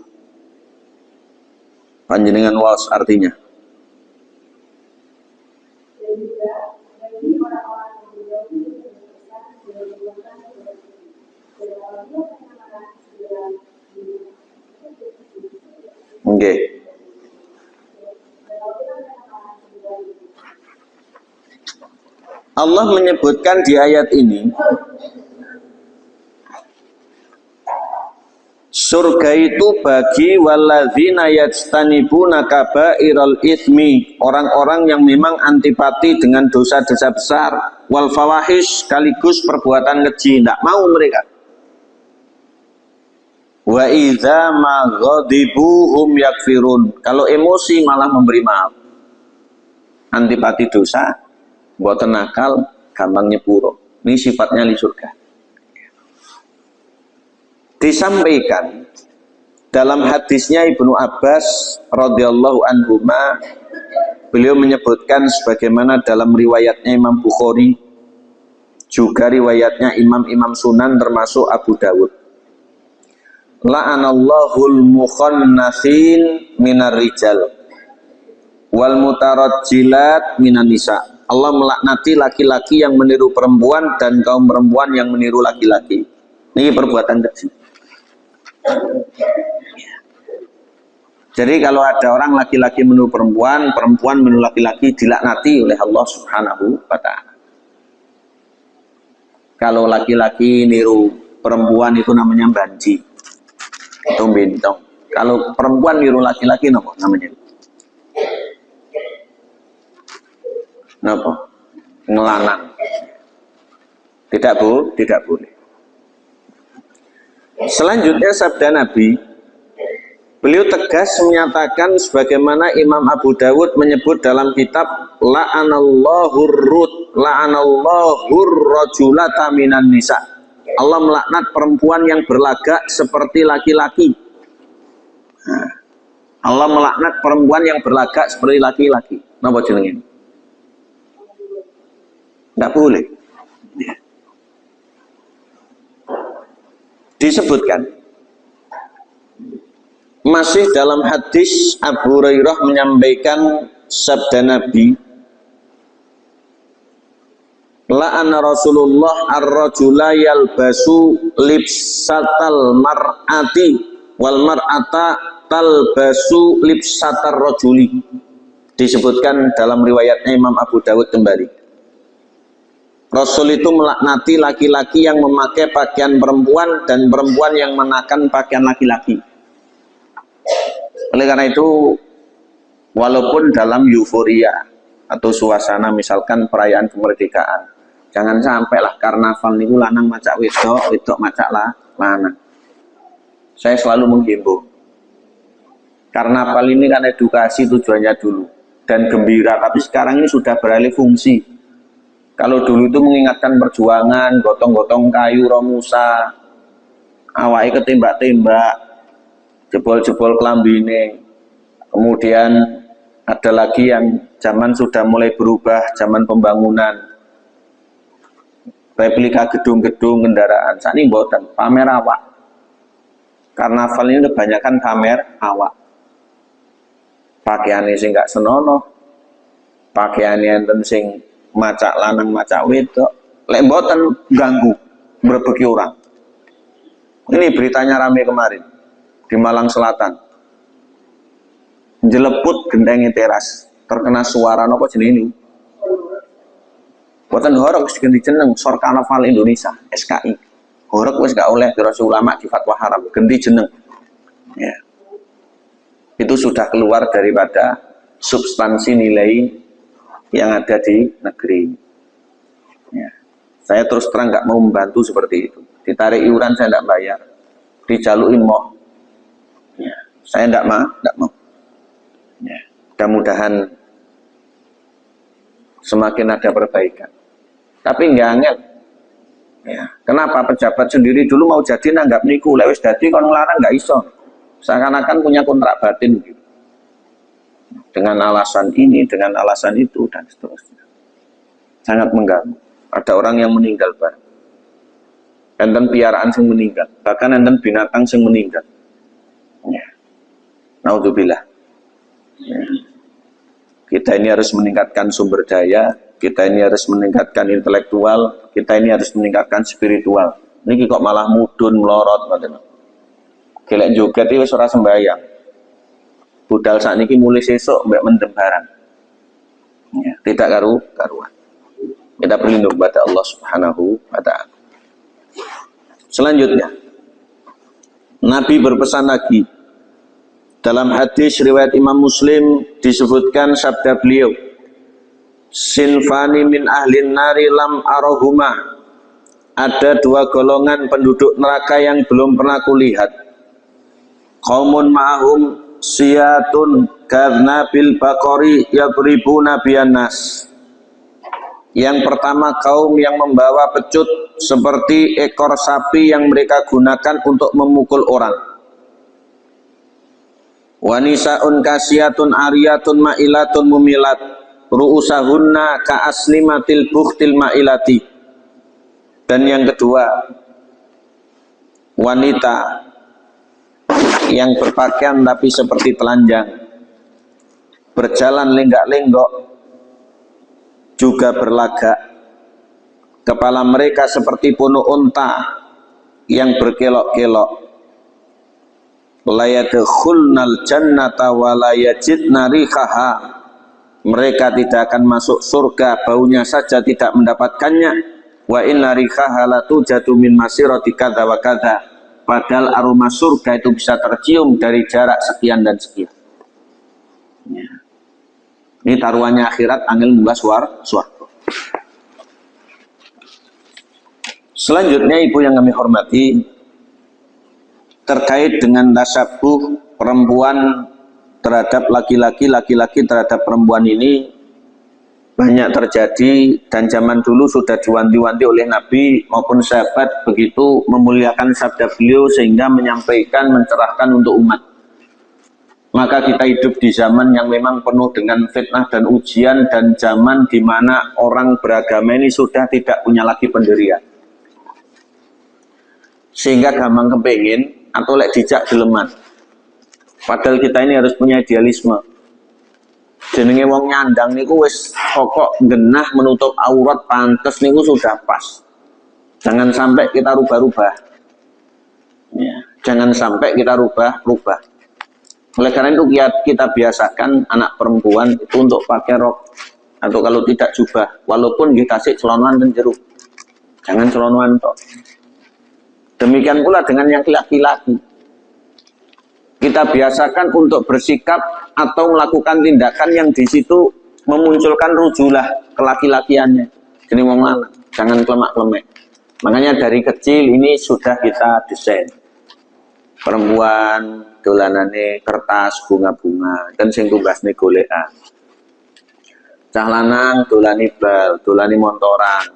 Panjenengan waos artinya. Okay. Allah menyebutkan di ayat ini surga itu bagi walladzina yajtanibuna kabairal itsmi, orang-orang yang memang antipati dengan dosa-dosa besar, wal fawahish, sekaligus perbuatan keji, tidak mau mereka. Wa idza ma ghadibu hum yakfirun, kalau emosi malah memberi maaf. Antipati dosa, mboten nakal, gampang nyepuro. Ini sifatnya li surga. Disampaikan dalam hadisnya Ibnu Abbas radhiyallahu anhuma, beliau menyebutkan sebagaimana dalam riwayatnya Imam Bukhari, juga riwayatnya imam-imam sunan termasuk Abu Dawud. La'anallahul mukhannatsin minar rijal wal mutarajjilat minan nisa. Allah melaknati laki-laki yang meniru perempuan dan kaum perempuan yang meniru laki-laki. Ini perbuatan keji. Jadi kalau ada orang laki-laki meniru perempuan, perempuan meniru laki-laki, dilaknati oleh Allah subhanahu wa ta'ala. Kalau laki-laki niru perempuan itu namanya banji, itu bintang. Kalau perempuan niru laki-laki apa namanya? Apa? Ngelanang. Tidak boleh. Selanjutnya sabda Nabi, beliau tegas menyatakan sebagaimana Imam Abu Dawud menyebut dalam kitab la'anallahur rajulata minan nisa. Allah melaknat perempuan yang berlagak seperti laki-laki. Allah melaknat perempuan yang berlagak seperti laki-laki. Napa jenenge? Tidak boleh. Disebutkan masih dalam hadis Abu Hurairah menyampaikan sabda Nabi, la'ana Rasulullah ar-rajula yalbasu libsatal mar'ati wal mar'ata talbasu libsatar rajuli. Disebutkan dalam riwayatnya Imam Abu Dawud kembali. Rasul itu melaknati laki-laki yang memakai pakaian perempuan dan perempuan yang mengenakan pakaian laki-laki. Oleh karena itu, walaupun dalam euforia atau suasana misalkan perayaan kemerdekaan, jangan sampailah karnaval niku lanang macak wedok, wedok macak lanang. Saya selalu menghimbau. Karnaval ini kan edukasi tujuannya dulu dan gembira, tapi sekarang ini sudah beralih fungsi. Kalau dulu itu mengingatkan perjuangan, gotong-gotong kayu romusa, awake ketembak-tembak, jebol-jebol klambine. Kemudian ada lagi yang zaman sudah mulai berubah, zaman pembangunan, replika gedung-gedung kendaraan. Saat ini mboten pamer awak. Karnaval ini kebanyakan pamer awak. Pakaiannya sing gak senonoh, pakaiannya enten sing macak lanang macak wedok, lek mboten ganggu, berbeki orang. Ini beritanya rame kemarin di Malang Selatan. Jeleput gendengi teras, terkena suara nopo jeneng ini. Boten horok wis ganti jeneng Sor Karnaval Indonesia, SKI. Horok wis gak oleh dirasa ulama di fatwa haram, ganti jeneng. Ya. Itu sudah keluar daripada substansi nilai yang ada di negeri. Ya. Saya terus terang nggak mau membantu seperti itu. Ditarik iuran saya tidak bayar, dijaluin moh. Ya. Saya tidak mau. Ya. Mudah-mudahan semakin ada perbaikan. Tapi nggak angel. Ya. Kenapa pejabat sendiri dulu mau jadi nanggap niku, lewis dadi kon nglarang nggak iso. Seakan-akan punya kontrak batin gitu. Dengan alasan ini, dengan alasan itu, dan seterusnya. Sangat mengganggu. Ada orang yang meninggal bareng. Enten piaraan yang meninggal. Bahkan enten binatang yang meninggal. Ya. Naudzubillah. Ya. Kita ini harus meningkatkan sumber daya, kita ini harus meningkatkan intelektual, kita ini harus meningkatkan spiritual. Ini kok malah mudun, melorot. Gelek joget itu ora sembahyang. Budal saat ini mulai sesok mbak mendem barang. Ya, tidak karuan. Kita berlindung kepada Allah Subhanahu wa ta'ala. Selanjutnya, Nabi berpesan lagi. Dalam hadis riwayat Imam Muslim disebutkan sabda beliau, sinfani min ahlin nari lam arohuma. Ada dua golongan penduduk neraka yang belum pernah kulihat. Qaumun ma'ahum siyatun karna bil bakori yabribuna bianas. Yang pertama kaum yang membawa pecut seperti ekor sapi yang mereka gunakan untuk memukul orang. Wanisaun kasiyatun ariyatun ma'ilatun mumilat ru'usahunna ka'aslimatil bukhtil ma'ilati. Dan yang kedua, wanita yang berpakaian tapi seperti telanjang, berjalan lenggak-lenggok, juga berlagak. Kepala mereka seperti punuk unta yang berkelok-kelok. La yadkhulnal jannata wa la yajidna rihaha. Mereka tidak akan masuk surga, baunya saja tidak mendapatkannya. Wa inna rihaha la tujadu min masirati kadza wa kadza. Padahal aroma surga itu bisa tercium dari jarak sekian dan sekian. Ya. Ini taruhannya akhirat, angel munggah swarga. Selanjutnya ibu yang kami hormati, terkait dengan tasabuh perempuan terhadap laki-laki, laki-laki terhadap perempuan ini banyak terjadi, dan zaman dulu sudah diwanti-wanti oleh Nabi maupun sahabat begitu memuliakan sabda beliau sehingga menyampaikan, mencerahkan untuk umat. Maka kita hidup di zaman yang memang penuh dengan fitnah dan ujian, dan zaman di mana orang beragama ini sudah tidak punya lagi pendirian, sehingga gampang kepengin atau lek dijak geleman. Padahal kita ini harus punya idealisme. Jenenge wong nyandang niku wis pokok genah menutup aurat pantes niku sudah pas. Jangan sampai kita rubah-rubah. Ya, jangan sampai kita rubah-rubah. Oleh karena itu kita biasakan anak perempuan itu untuk pakai rok atau kalau tidak jubah, walaupun dikasih celonan dan jeruk. Jangan celonan tok. Demikian pula dengan yang laki-laki. Kita biasakan untuk bersikap atau melakukan tindakan yang di situ memunculkan rujulah kelaki-lakiannya. Jadi wong lanang, jangan klemak-klemek. Makanya dari kecil ini sudah kita desain. Perempuan dolanane kertas bunga-bunga dan sing tugasne golekan. Cah lanang dolani bal, dolani montoran,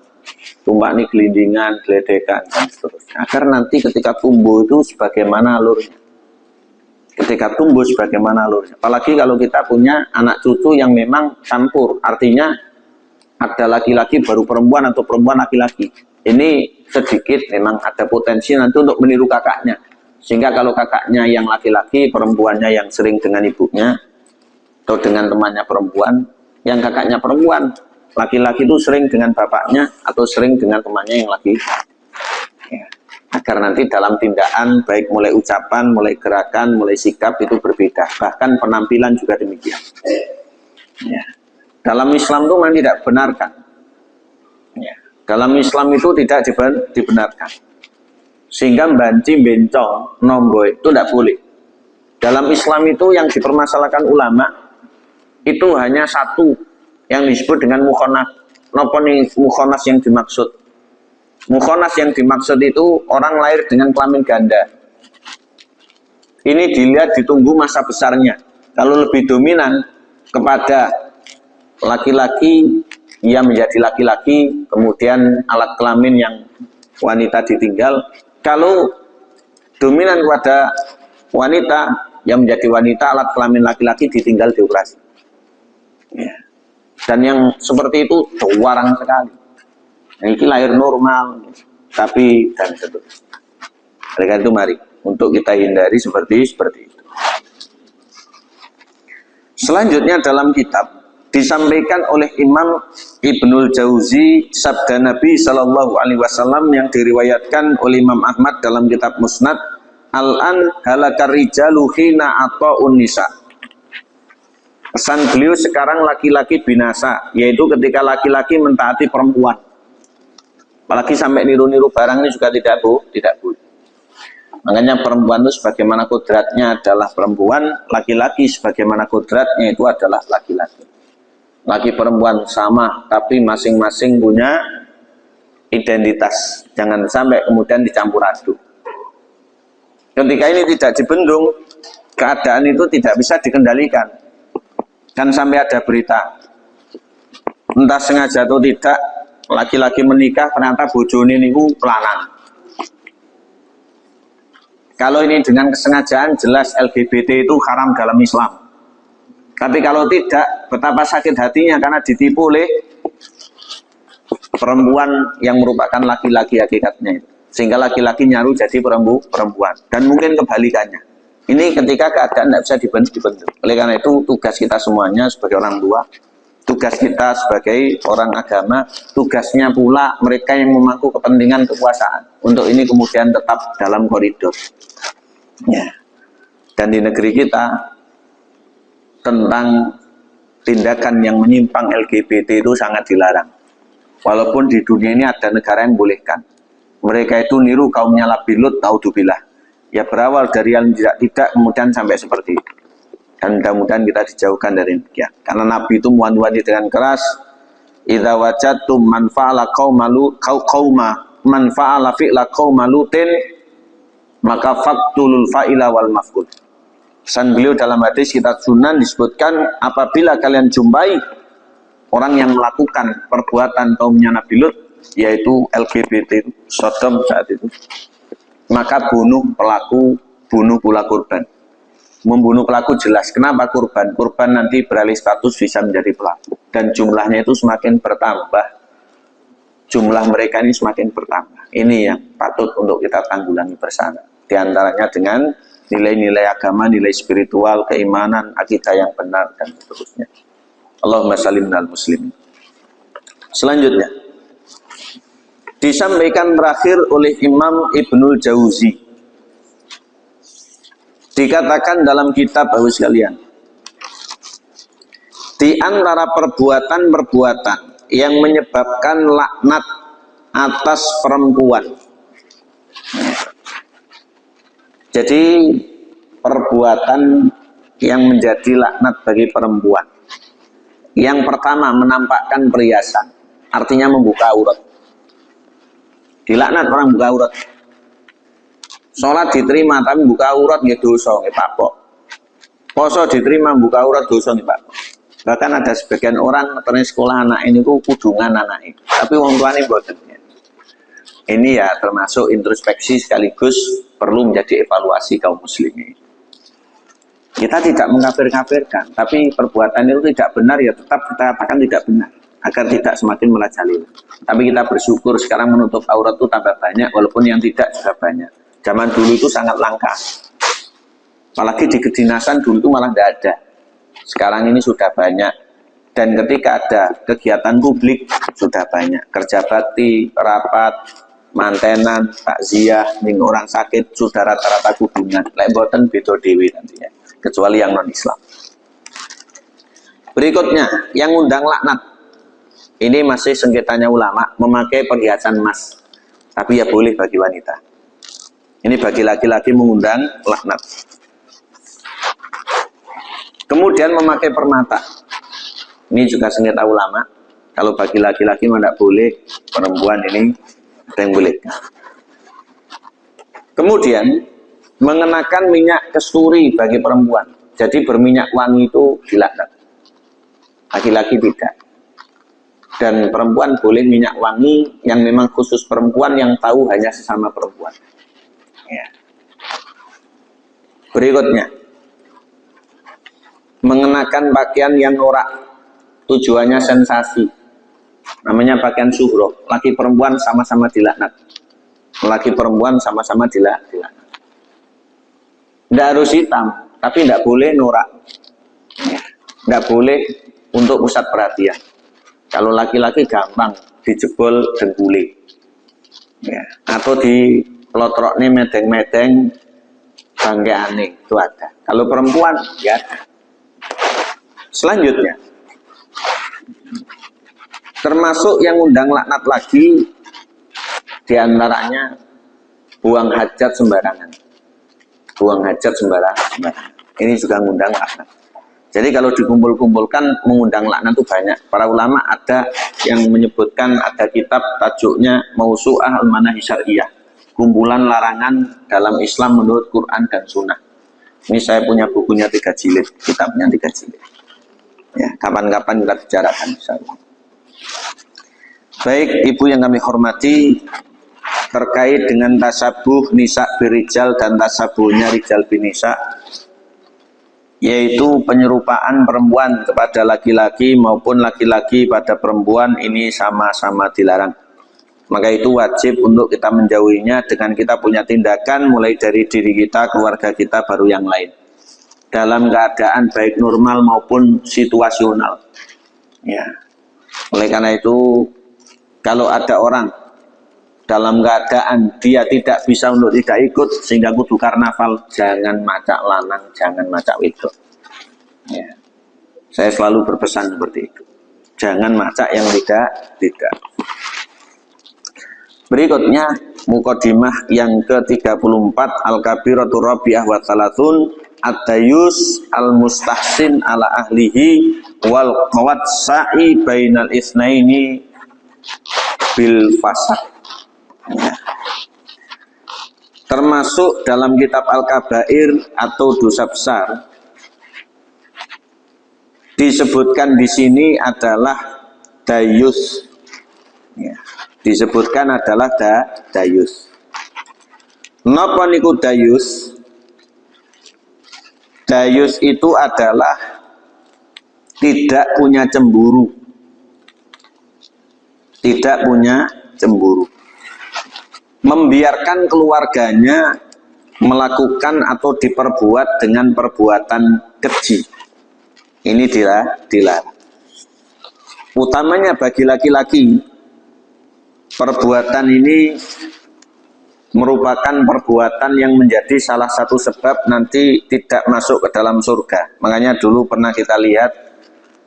tumpakni gelindingan, gledekan dan seterusnya. Agar nanti ketika tumbuh itu sebagaimana alurnya. Ketika tumbuh sebagaimana alurnya. Apalagi kalau kita punya anak cucu yang memang campur, artinya ada laki-laki baru perempuan atau perempuan laki-laki. Ini sedikit memang ada potensi nanti untuk meniru kakaknya. Sehingga kalau kakaknya yang laki-laki, perempuannya yang sering dengan ibunya atau dengan temannya perempuan, yang kakaknya perempuan, laki-laki itu sering dengan bapaknya atau sering dengan temannya yang laki. Ya. Agar nanti dalam tindakan, baik mulai ucapan, mulai gerakan, mulai sikap itu berbeda. Bahkan penampilan juga demikian. Ya. Dalam Islam itu memang tidak benarkan. Ya. Dalam Islam itu tidak dibenarkan. Sehingga banci, bencong, nomboy itu tidak boleh. Dalam Islam itu yang dipermasalahkan ulama itu hanya satu yang disebut dengan mukhonas. Napa nih mukhonas yang dimaksud? Mukhonas yang dimaksud itu orang lahir dengan kelamin ganda. Ini dilihat ditunggu masa besarnya. Kalau lebih dominan kepada laki-laki, ia menjadi laki-laki, kemudian alat kelamin yang wanita ditinggal. Kalau dominan kepada wanita, yang menjadi wanita, alat kelamin laki-laki ditinggal dioperasi. Ya. Dan yang seperti itu jarang sekali. Ini lahir normal, tapi dan seterusnya. Oleh karena itu mari untuk kita hindari seperti itu. Selanjutnya dalam kitab disampaikan oleh Imam Ibnul Jauzi sabda Nabi Shallallahu Alaihi Wasallam yang diriwayatkan oleh Imam Ahmad dalam kitab Musnad, Al-an halakar rijalu hina ata'un nisa. Pesan beliau sekarang laki-laki binasa, yaitu ketika laki-laki mentaati perempuan. Apalagi sampai niru-niru barang ini juga tidak boleh. Makanya perempuan itu sebagaimana kodratnya adalah perempuan, laki-laki sebagaimana kodratnya itu adalah laki-laki. Laki perempuan sama, tapi masing-masing punya identitas. Jangan sampai kemudian dicampur aduk. Ketika ini tidak dibendung, keadaan itu tidak bisa dikendalikan. Kan sampai ada berita, entah sengaja atau tidak, laki-laki menikah ternyata bojone niku lanang. Kalau ini dengan kesengajaan, jelas LGBT itu haram dalam Islam. Tapi kalau tidak, betapa sakit hatinya karena ditipu oleh perempuan yang merupakan laki-laki hakikatnya. Sehingga laki-laki nyaru jadi perempuan. Dan mungkin kebalikannya. Ini ketika keadaan tidak bisa dibentuk. Oleh karena itu, tugas kita semuanya sebagai orang tua, tugas kita sebagai orang agama, tugasnya pula mereka yang memangku kepentingan kekuasaan. Untuk ini kemudian tetap dalam koridor. Ya. Dan di negeri kita, tentang tindakan yang menyimpang LGBT itu sangat dilarang. Walaupun di dunia ini ada negara yang bolehkan. Mereka itu niru kaumnya Nabi Lut, naudzubillah. Ya berawal dari yang tidak kemudian sampai seperti itu. Dan mudah-mudahan kita dijauhkan dari demikian. Karena Nabi itu muan-muani dengan keras. Idza wajadtum man fa'ala fi'la qauma lutin maka faqtulul fa'ila wal maf'ul. Pesan beliau dalam hadis kitab Sunan disebutkan, apabila kalian jumpai orang yang melakukan perbuatan kaumnya Nabi Lut, yaitu LGBT, Sodom saat itu, maka bunuh pelaku, bunuh pula korban. Membunuh pelaku jelas. Kenapa korban? Korban nanti beralih status bisa menjadi pelaku. Dan jumlahnya itu semakin bertambah. Jumlah mereka ini semakin bertambah. Ini yang patut untuk kita tanggulangi bersama. Di antaranya dengan nilai-nilai agama, nilai spiritual, keimanan, akidah yang benar, dan seterusnya. Allahumma salim minal muslimin. Selanjutnya disampaikan terakhir oleh Imam Ibnul Jauzi, dikatakan dalam kitab Bapak sekalian, di antara perbuatan-perbuatan yang menyebabkan laknat atas perempuan. Jadi perbuatan yang menjadi laknat bagi perempuan. Yang pertama, menampakkan perhiasan, artinya membuka aurat. Dilaknat orang buka aurat. Sholat diterima tapi buka aurat nggih dosa, nggih papok. Poso diterima buka aurat dosa nggih papok. Bahkan ada sebagian orang terus sekolah anak ini ku kudungan anak ini, tapi wong tuane mboten. Ini ya termasuk introspeksi sekaligus perlu menjadi evaluasi kaum muslimin. Kita tidak mengkafir-kafirkan, tapi perbuatan itu tidak benar ya tetap kita katakan tidak benar agar tidak semakin merajalela. Tapi kita bersyukur sekarang menutup aurat itu tambah banyak, walaupun yang tidak juga banyak. Zaman dulu itu sangat langka, apalagi di kedinasan dulu itu malah tidak ada. Sekarang ini sudah banyak, dan ketika ada kegiatan publik sudah banyak, kerja bakti, rapat, mantenan, takziah, ning orang sakit sudah rata-rata kudungan. Lek mboten beda dewi nantinya, kecuali yang non Islam. Berikutnya yang undang laknat, ini masih sengketanya ulama, memakai perhiasan emas, tapi ya boleh bagi wanita. Ini bagi laki-laki mengundang laknat. Kemudian memakai permata, ini juga sengketa ulama. Kalau bagi laki-laki tidak boleh, perempuan ini ada yang boleh. Kemudian mengenakan minyak kasturi bagi perempuan, jadi berminyak wangi itu dilaknat. Laki-laki tidak. Dan perempuan boleh minyak wangi yang memang khusus perempuan, yang tahu hanya sesama perempuan. Ya. Berikutnya, mengenakan pakaian yang norak, tujuannya sensasi, namanya pakaian syuhroh. Laki perempuan sama-sama dilaknat. Laki perempuan sama-sama dilaknat. Tidak harus hitam, tapi tidak boleh norak. Tidak boleh untuk pusat perhatian. Kalau laki-laki gampang dijebol dengkuli, ya. Atau di pelotroknya medeng-medeng bangkeane itu ada. Kalau perempuan ya ada. Selanjutnya, termasuk yang undang laknat lagi, diantaranya buang hajat sembarangan. Buang hajat sembarangan. Ini juga mengundang laknat. Jadi kalau dikumpul-kumpulkan mengundang laknat itu banyak. Para ulama ada yang menyebutkan, ada kitab tajuknya Mausu'ah al-Manahi Syar'iyah, kumpulan larangan dalam Islam menurut Quran dan Sunnah. Ini saya punya bukunya 3 jilid, kitabnya 3 jilid. Ya, kapan-kapan kita bicarakan insyaallah. Baik, ibu yang kami hormati, terkait dengan tasabuh nisa birijal dan tasabuhnya rijal binisa, yaitu penyerupaan perempuan kepada laki-laki maupun laki-laki pada perempuan, ini sama-sama dilarang. Maka itu wajib untuk kita menjauhinya dengan kita punya tindakan mulai dari diri kita, keluarga kita, baru yang lain. Dalam keadaan baik normal maupun situasional. Ya. Oleh karena itu, kalau ada orang dalam keadaan dia tidak bisa untuk tidak ikut sehingga kudu karnaval, jangan macak lanang, jangan macak wedok. Ya. Saya selalu berpesan seperti itu. Jangan macak yang tidak. Berikutnya mukadimah yang ke-34, al-kabiratu rabi'ah wa salatsun at-tayyus al-mustahsin ala ahlihi wal qawat sa'i bainal isnaini bil fasad. Ya. Termasuk dalam kitab Al-Kabair atau dosa besar, disebutkan di sini adalah dayus. Ya. Disebutkan adalah dayus. Napa niku dayus? Dayus itu adalah tidak punya cemburu. Tidak punya cemburu. Membiarkan keluarganya melakukan atau diperbuat dengan perbuatan keji. Ini dilarang. utamanya bagi laki-laki, perbuatan ini merupakan perbuatan yang menjadi salah satu sebab nanti tidak masuk ke dalam surga. Makanya dulu pernah kita lihat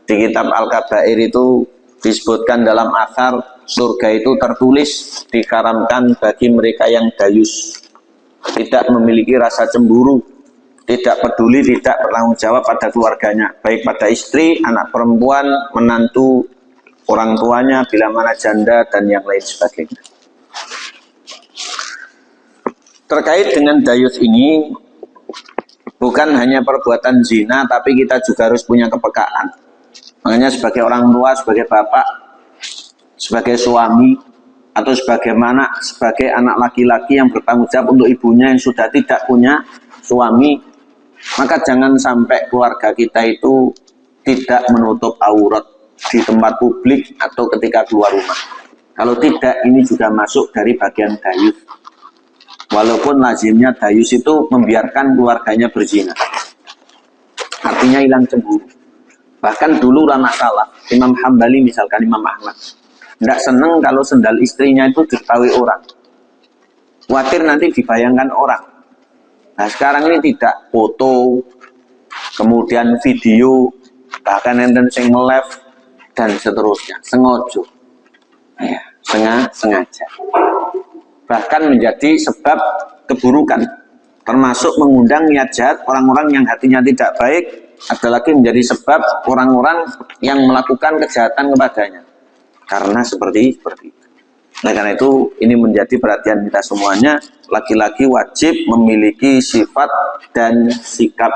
di kitab Al-Kabair itu disebutkan dalam athar, surga itu tertulis diharamkan bagi mereka yang dayus, tidak memiliki rasa cemburu, tidak peduli, tidak bertanggung jawab pada keluarganya, baik pada istri, anak perempuan, menantu, orang tuanya, bila mana janda, dan yang lain sebagainya. Terkait dengan dayus ini, bukan hanya perbuatan zina, tapi kita juga harus punya kepekaan. Makanya sebagai orang tua, sebagai bapak, sebagai suami, atau sebagaimana sebagai anak laki-laki yang bertanggung jawab untuk ibunya yang sudah tidak punya suami, maka jangan sampai keluarga kita itu tidak menutup aurat di tempat publik atau ketika keluar rumah. Kalau tidak, ini juga masuk dari bagian dayus. Walaupun lazimnya dayus itu membiarkan keluarganya berzina, artinya hilang cemburu. Bahkan dulu lah masalah Imam Hambali, misalkan Imam Ahmad, tidak senang kalau sendal istrinya itu diketahui orang, khawatir nanti dibayangkan orang. Nah sekarang ini tidak, foto, kemudian video, bahkan enten sing nge-live dan seterusnya, sengaja, ya, sengaja. Bahkan menjadi sebab keburukan, termasuk mengundang niat jahat orang-orang yang hatinya tidak baik, ada lagi menjadi sebab orang-orang yang melakukan kejahatan kepadanya karena seperti itu. Nah, karena itu ini menjadi perhatian kita semuanya, laki-laki wajib memiliki sifat dan sikap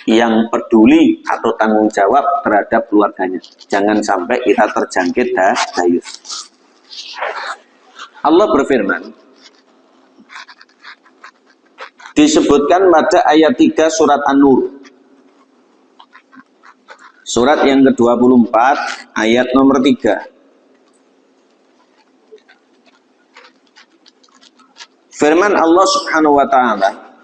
yang peduli atau tanggung jawab terhadap keluarganya. Jangan sampai kita terjangkit dayus. Allah berfirman, disebutkan pada ayat 3 surat An-Nur, surat yang ke-24 ayat nomor 3. Firman Allah Subhanahu wa taala,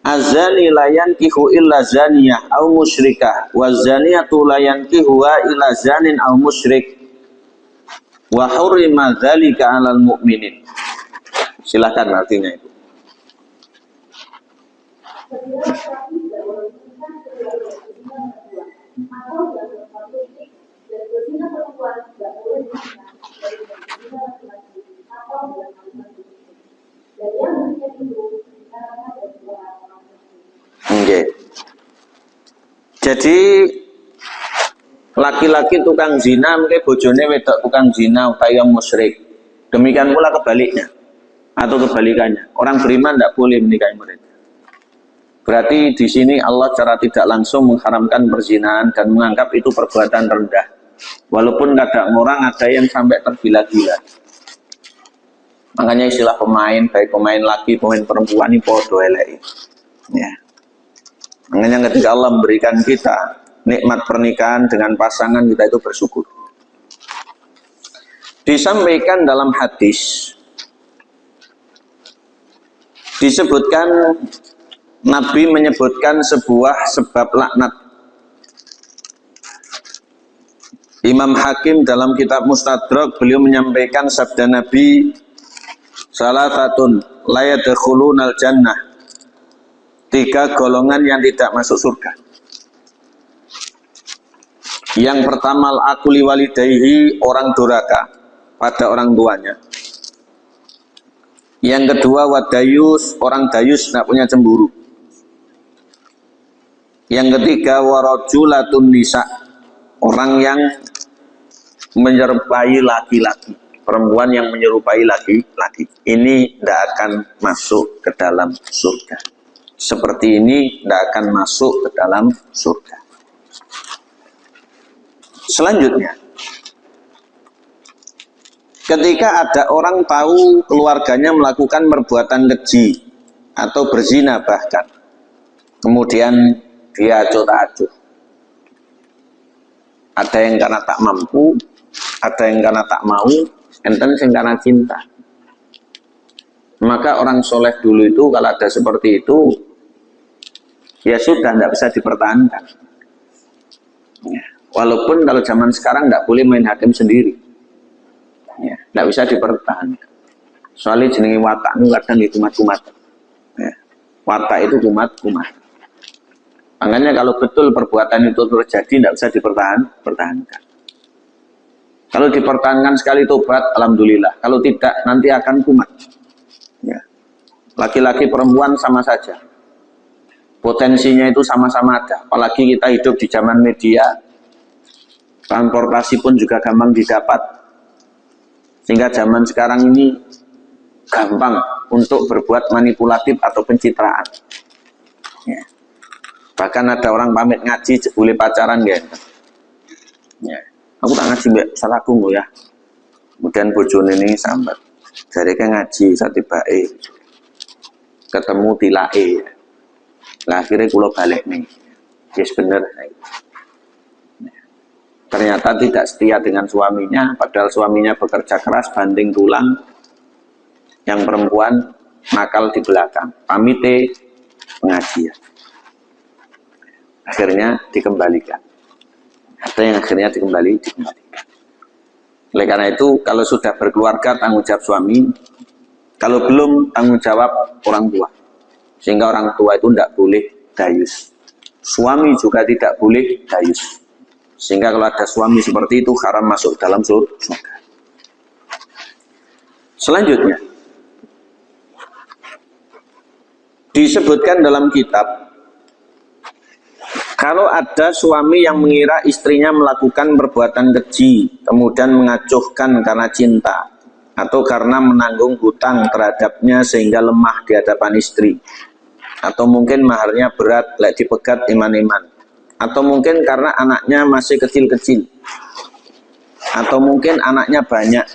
azani la yankihu illa zaniyah aw musyrikah wa zaniyatu la yankihuha illa zanin aw musyrik wa hurrima dzalika 'alal mu'minin. Silakan artinya itu. Okay. Jadi laki-laki tukang zina mungkin bojone wedok tukang zina utawa musyrik. Demikian pula kebaliknya atau kebalikannya. Orang beriman tidak boleh menikahi mereka. Berarti di sini Allah secara tidak langsung mengharamkan perzinahan dan menganggap itu perbuatan rendah. Walaupun kadang orang ada yang sampai tergila-gila. Makanya istilah pemain, baik pemain laki, pemain perempuan ini podo elek. Ya. Makanya ketika Allah memberikan kita nikmat pernikahan dengan pasangan, kita itu bersyukur. Disampaikan dalam hadis, disebutkan Nabi menyebutkan sebuah sebab laknat. Imam Hakim dalam kitab Mustadrak, beliau menyampaikan sabda Nabi, salatatun la yadkhulunal jannah, 3 golongan yang tidak masuk surga. Yang pertama, al-aquli walidayhi, orang durhaka pada orang tuanya. Yang kedua, wadayus, orang dayus tidak punya cemburu. Yang ketiga, warajulatun nisa, orang yang menyerupai laki-laki, perempuan yang menyerupai laki-laki. Ini tidak akan masuk ke dalam surga. Seperti ini tidak akan masuk ke dalam surga. Selanjutnya, ketika ada orang tahu keluarganya melakukan perbuatan keji atau berzina bahkan, kemudian dia acuh-acuh. Ada yang karena tak mampu, ada yang karena tak mau, enten yang karena cinta. Maka orang soleh dulu itu kalau ada seperti itu, ya sudah, tidak bisa dipertahankan. Ya. Walaupun kalau zaman sekarang tidak boleh main hakim sendiri, ya, tidak bisa dipertahankan. Soalnya jenenge watak itu kadang di kumat-kumat. Ya. Watak itu kumat-kumat. Makanya kalau betul perbuatan itu terjadi tidak bisa dipertahankan. Kalau dipertahankan sekali tobat, alhamdulillah. Kalau tidak, nanti akan kumat. Ya. Laki-laki perempuan sama saja. Potensinya itu sama-sama ada. Apalagi kita hidup di zaman media, transportasi pun juga gampang didapat. Sehingga zaman sekarang ini gampang untuk berbuat manipulatif atau pencitraan. Ya. Bahkan ada orang pamit ngaji boleh pacaran gitu. Ya. Aku tak ngaji mbak salahku ya. Kemudian bojone ini sambat. Jadi kan ngaji satibae. Ketemu tilae. Lah akhirnya kula balik nih. Yes bener. Ternyata tidak setia dengan suaminya, padahal suaminya bekerja keras banting tulang. Yang perempuan nakal di belakang. Pamite pengajian. Akhirnya dikembalikan. Ada yang akhirnya dikembalikan. Oleh karena itu, kalau sudah berkeluarga tanggung jawab suami, kalau belum tanggung jawab orang tua. Sehingga orang tua itu tidak boleh dayus. Suami juga tidak boleh dayus. Sehingga kalau ada suami seperti itu haram masuk dalam surga. Selanjutnya, disebutkan dalam kitab, kalau ada suami yang mengira istrinya melakukan perbuatan keji, kemudian mengacuhkan karena cinta, atau karena menanggung hutang terhadapnya sehingga lemah di hadapan istri, atau mungkin maharnya berat, lek dipegat iman-iman, atau mungkin karena anaknya masih kecil-kecil, atau mungkin anaknya banyak,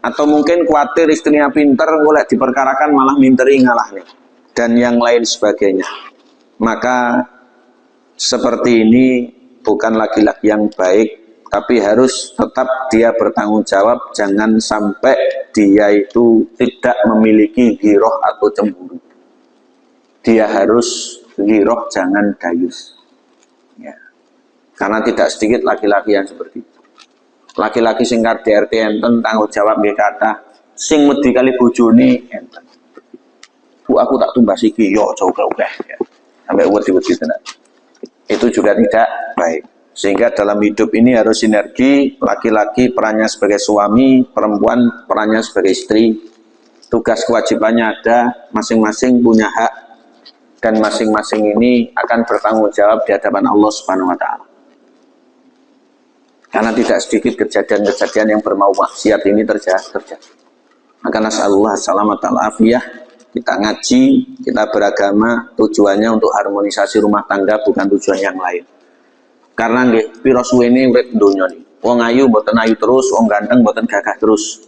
atau mungkin khawatir istrinya pinter, lek diperkarakan malah minteri ngalahnya, dan yang lain sebagainya. Maka seperti ini bukan laki-laki yang baik, tapi harus tetap dia bertanggung jawab. Jangan sampai dia itu tidak memiliki giroh atau cemburu. Dia harus giroh, jangan dayus. Ya. Karena tidak sedikit laki-laki yang seperti itu. Laki-laki singkat DRT enten tanggung jawab dia kata, sing wedi kali bojone enten. Bu aku tak tumbas iki, yo jauh-jauh ya. Sampai wedi-wedi tenan. Itu juga tidak baik. Sehingga dalam hidup ini harus sinergi, laki-laki perannya sebagai suami, perempuan perannya sebagai istri. Tugas kewajibannya ada, masing-masing punya hak, dan masing-masing ini akan bertanggung jawab di hadapan Allah Subhanahu wa Ta'ala. Karena tidak sedikit kejadian-kejadian yang bermau maksiat ini terjadi. Maka nasallallahu salamat al-afiyah. Kita ngaji, kita beragama, tujuannya untuk harmonisasi rumah tangga, bukan tujuan yang lain. Karena nggih, pira suwene urip donya niki. Wong ayu mboten ayu terus, wong ganteng mboten gagah terus.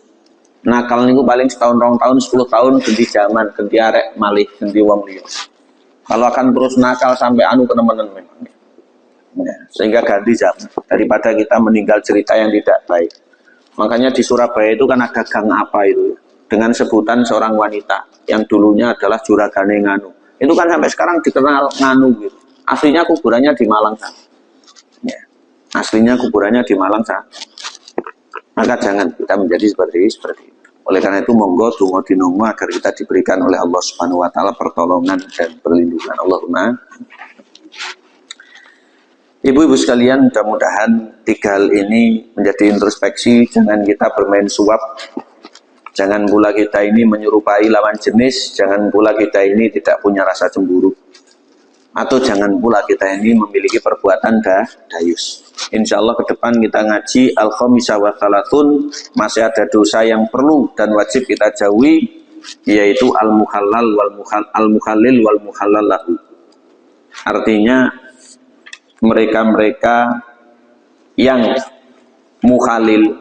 Nakal niku paling setahun, 2 tahun, 10 tahun ganti zaman, ganti arek malih, ganti wong liya. Kalau akan terus nakal sampai anu kenemenen memang. Ya, sehingga ganti zaman daripada kita meninggal cerita yang tidak baik. Makanya di Surabaya itu kan ada gang apa itu dengan sebutan seorang wanita yang dulunya adalah juragane Nganu. Itu kan sampai sekarang dikenal Nganu gitu. Aslinya kuburannya di Malang sana. Ya. Aslinya kuburannya di Malang sana. Maka jangan kita menjadi seperti itu. Oleh karena itu monggo donga dinungo agar kita diberikan oleh Allah Subhanahu wa Ta'ala pertolongan dan perlindungan. Allahumma. Ibu-ibu sekalian, mudah-mudahan 3 hal ini menjadi introspeksi. Jangan kita bermain suap. Jangan pula kita ini menyerupai lawan jenis. Jangan pula kita ini tidak punya rasa cemburu. Atau jangan pula kita ini memiliki perbuatan dayus. Insya Allah ke depan kita ngaji Al-Khamisah wa Thalathun. Masih ada dosa yang perlu dan wajib kita jauhi, yaitu Al-Muhallal Al-Muhallil wal Muhallal lahu. Artinya mereka-mereka yang mukhalil,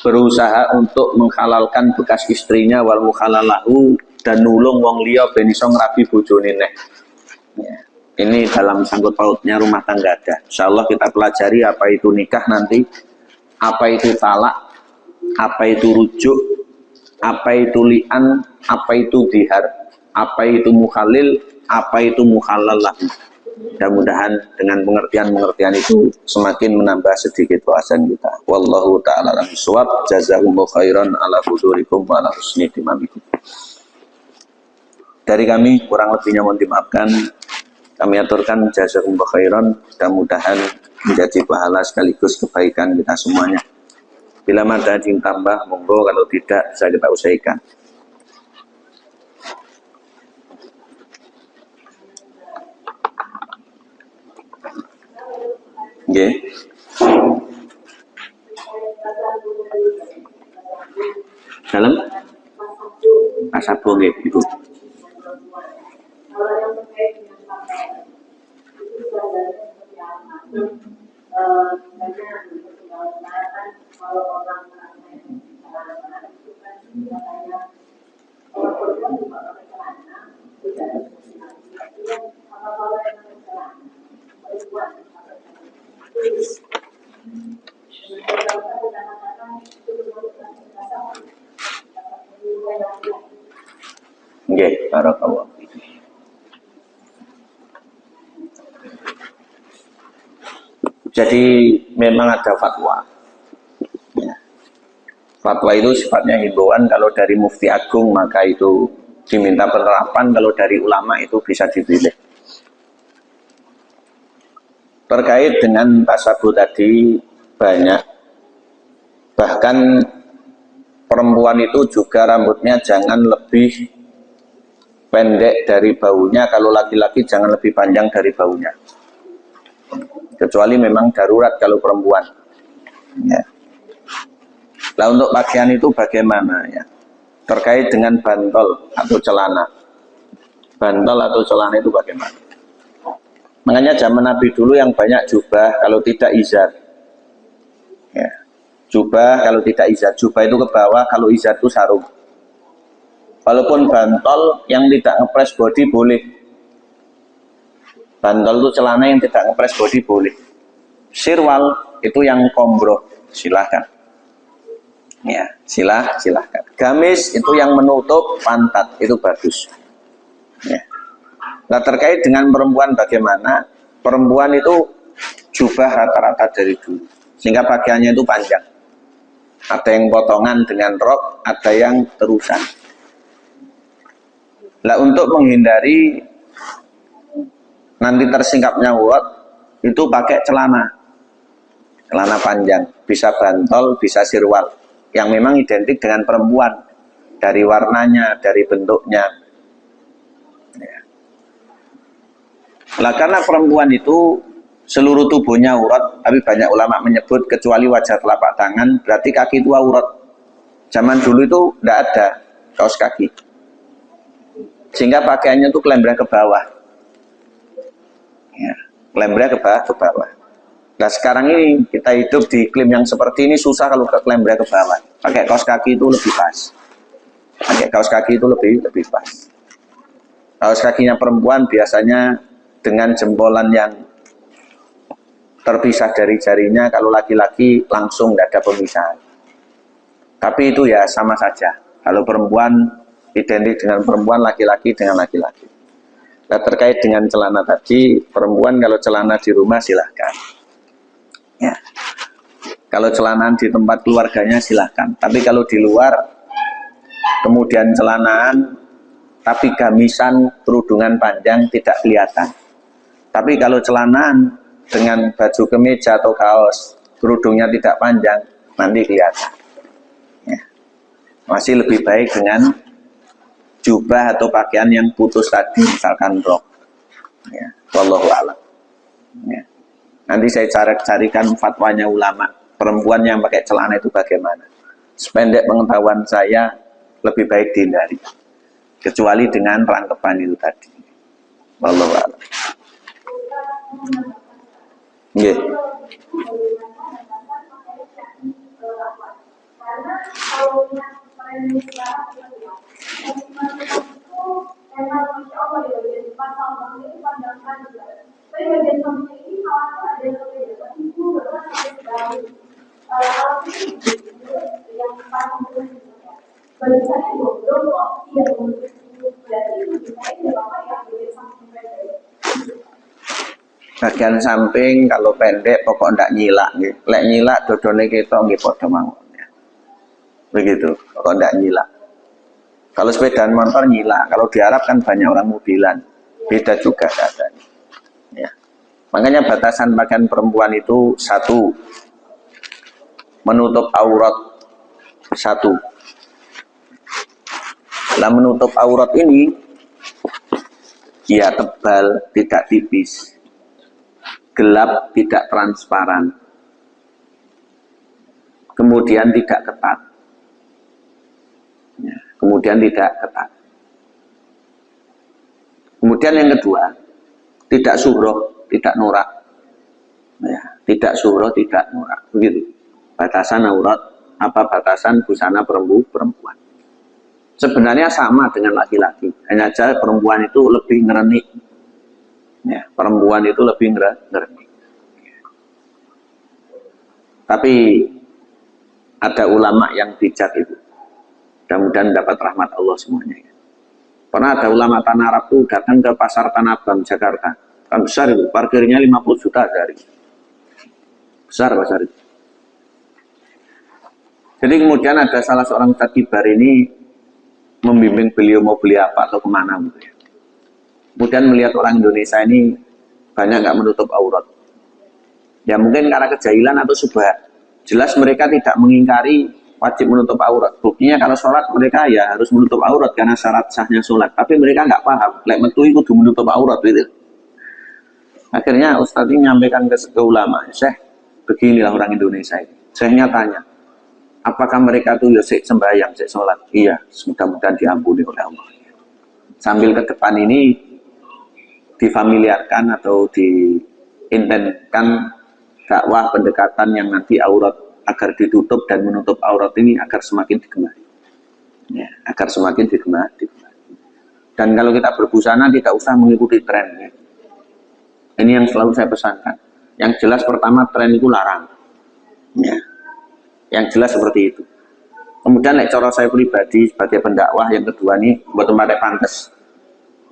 berusaha untuk menghalalkan bekas istrinya wal mukhalalahu, dan nulung wong liya ben iso ngrabi bojone nek. Ya. Ini dalam sangkut pautnya rumah tangga ada. Insyaallah kita pelajari apa itu nikah nanti, apa itu talak, apa itu rujuk, apa itu li'an, apa itu dihar, apa itu mukhalil, apa itu muhalal lahu. Mudah-mudahan dengan pengertian-pengertian itu semakin menambah sedikit wawasan kita. Wallahu ta'ala a'lam bishawab. Jazakumullahu khairan ala hudurikum wa ala husni timamikum. Dari kami kurang lebihnya mohon dimaafkan. Kami aturkan jazakumullahu khairan. Mudah-mudahan menjadi pahala sekaligus kebaikan kita semuanya. Bila ada yang tambah, monggo, kalau tidak bisa kita usahakan. Nggih. Dalam Asabo nggih, Ibu. Nggih, barakallah. Jadi memang ada fatwa. Ya. Fatwa itu sifatnya himbauan, kalau dari mufti agung maka itu diminta penerapan, kalau dari ulama itu bisa dipilih. Terkait dengan tasabuh tadi banyak, bahkan perempuan itu juga rambutnya jangan lebih pendek dari baunya, kalau laki-laki jangan lebih panjang dari baunya, kecuali memang darurat kalau perempuan. Ya. Nah untuk pakaian itu bagaimana ya? Terkait dengan bantol atau celana, bantol atau celana itu bagaimana? Makanya zaman Nabi dulu yang banyak jubah, kalau tidak izar. Ya. Jubah kalau tidak izar, jubah itu ke bawah, kalau izar itu sarung. Walaupun bantol yang tidak ngepres body boleh. Bantol itu celana yang tidak ngepres body boleh. Sirwal itu yang kombroh, silahkan. Ya, silahkan. Gamis itu yang menutup pantat, itu bagus. Ya. Nah terkait dengan perempuan bagaimana? Perempuan itu jubah rata-rata dari dulu, sehingga pakaiannya itu panjang. Ada yang potongan dengan rok, ada yang terusan. Nah untuk menghindari nanti tersingkapnya urat, itu pakai celana panjang, bisa bantol, bisa sirwal, yang memang identik dengan perempuan, dari warnanya, dari bentuknya. Ya. Nah karena perempuan itu seluruh tubuhnya aurat, tapi banyak ulama menyebut kecuali wajah telapak tangan, berarti kaki itu aurat. Zaman dulu itu tidak ada kaos kaki, sehingga pakaiannya itu kelembrah ke bawah. Ya, kelembrah ke bawah. Nah sekarang ini kita hidup di iklim yang seperti ini, susah kalau ke kelembrah ke bawah. Pakai kaos kaki itu lebih pas. Pakai kaos kaki itu lebih pas. Kaos kakinya perempuan biasanya dengan jempolan yang terpisah dari jarinya, kalau laki-laki langsung tidak ada pemisahan. Tapi itu ya sama saja. Kalau perempuan identik dengan perempuan, laki-laki dengan laki-laki. Nah terkait dengan celana tadi, perempuan kalau celana di rumah silahkan. Ya. Kalau celanaan di tempat keluarganya silahkan. Tapi kalau di luar, kemudian celanaan, tapi gamisan kerudungan panjang tidak kelihatan. Tapi kalau celanaan dengan baju kemeja atau kaos, kerudungnya tidak panjang, nanti kelihatan. Ya. Masih lebih baik dengan jubah atau pakaian yang putus tadi, misalkan rok. Ya. Wallahu a'lam. Ya. Nanti saya carikan fatwanya ulama, perempuan yang pakai celana itu bagaimana. Sependek pengetahuan saya, lebih baik dihindari, kecuali dengan rangkepan itu tadi. Wallahu a'lam. Yeah. Bagian samping kalau pendek pokok ndak nyilak nggih. Lek nyilak dodone ketok nggih padha mawon. Begitu, pokok ndak nyilak. Kalau sepeda motor nyilak, kalau di Arab kan banyak orang mobilan. Beda juga keadaannya. Ya. Makanya batasan pakaian perempuan itu satu, menutup aurat satu. Lah menutup aurat ini dia tebal, tidak tipis, gelap, tidak transparan, kemudian tidak ketat. Ya, kemudian tidak ketat. Kemudian yang kedua, tidak suhroh, tidak norak. Ya, tidak suhroh, tidak norak. Begitu. Batasan aurat, apa batasan busana perempuan. Sebenarnya sama dengan laki-laki, hanya saja perempuan itu lebih ngerenik. Ya, perempuan itu lebih ngerenik. Tapi ada ulama yang bijak itu. Mudah-mudahan dapat rahmat Allah semuanya. Pernah ada ulama Tanah Arab itu datang ke pasar Tanah Abang Jakarta. Kan besar itu, parkirnya 50 juta sehari. Besar pasar itu. Jadi kemudian ada salah seorang ustadz kibar ini membimbing beliau mau beli apa atau kemana gitu ya. Kemudian melihat orang Indonesia ini banyak nggak menutup aurat. Ya mungkin karena kejahilan atau subhat. Jelas mereka tidak mengingkari wajib menutup aurat. Buktinya kalau sholat mereka ya harus menutup aurat karena syarat sahnya sholat. Tapi mereka nggak paham. Lek metu kudu menutup aurat gitu. Akhirnya ustadz ini menyampaikan ke ulama, Syekh, beginilah orang Indonesia ini. Syekhnya tanya, apakah mereka tuh ya sembahyang, sholat? Iya, mudah-mudahan diampuni oleh Allah. Sambil ke depan ini difamiliarkan atau diintenkan dakwah pendekatan yang nanti aurat agar ditutup dan menutup aurat ini agar semakin digemari. Ya, agar semakin digemari. Dan kalau kita berbusana tidak usah mengikuti tren. Ya. Ini yang selalu saya pesankan. Yang jelas pertama tren itu larang. Ya. Yang jelas seperti itu. Kemudian cara saya pribadi sebagai pendakwah yang kedua nih buat pakai pantes.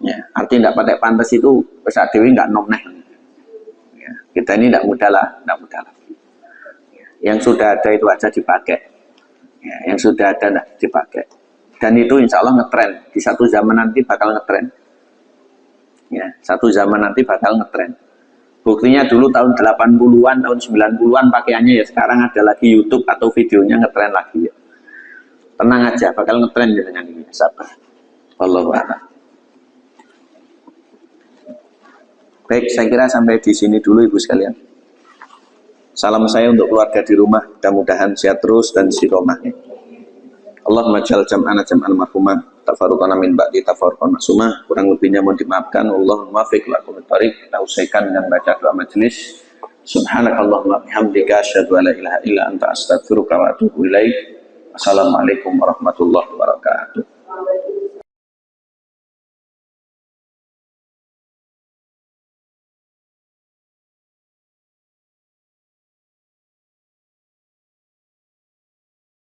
Ya, artinya tidak pakai pantes itu besar dewi nggak nomneh. Ya, kita ini tidak mudah lah. Ya, yang sudah ada itu aja dipakai. Ya, yang sudah ada tidak dipakai. Dan itu insya Allah ngetren. Di satu zaman nanti bakal ngetren. Ya, satu zaman nanti bakal ngetren. Buktinya dulu tahun 80-an, tahun 90-an pakaiannya ya sekarang ada lagi YouTube atau videonya ngetren lagi ya. Tenang aja, bakal ngetren ya dengan ini. Sabar. Wallahu a'lam. Baik, saya kira sampai di sini dulu Ibu sekalian. Salam saya untuk keluarga di rumah, mudah-mudahan sehat terus dan istiqomah. Allahumma ja'al jam'ana jam'an marhumah, tafarruqana min ba'di tafarruqan masumah. Kurang lebihnya mohon dimaafkan. Allahumma fiq lakum thariq. Kita usaikan dengan baca doa majelis. Subhanakallahumma bihamdika asyhadu an la ilaha illa anta astaghfiruka wa atubu ilaik. Assalamualaikum warahmatullahi wabarakatuh.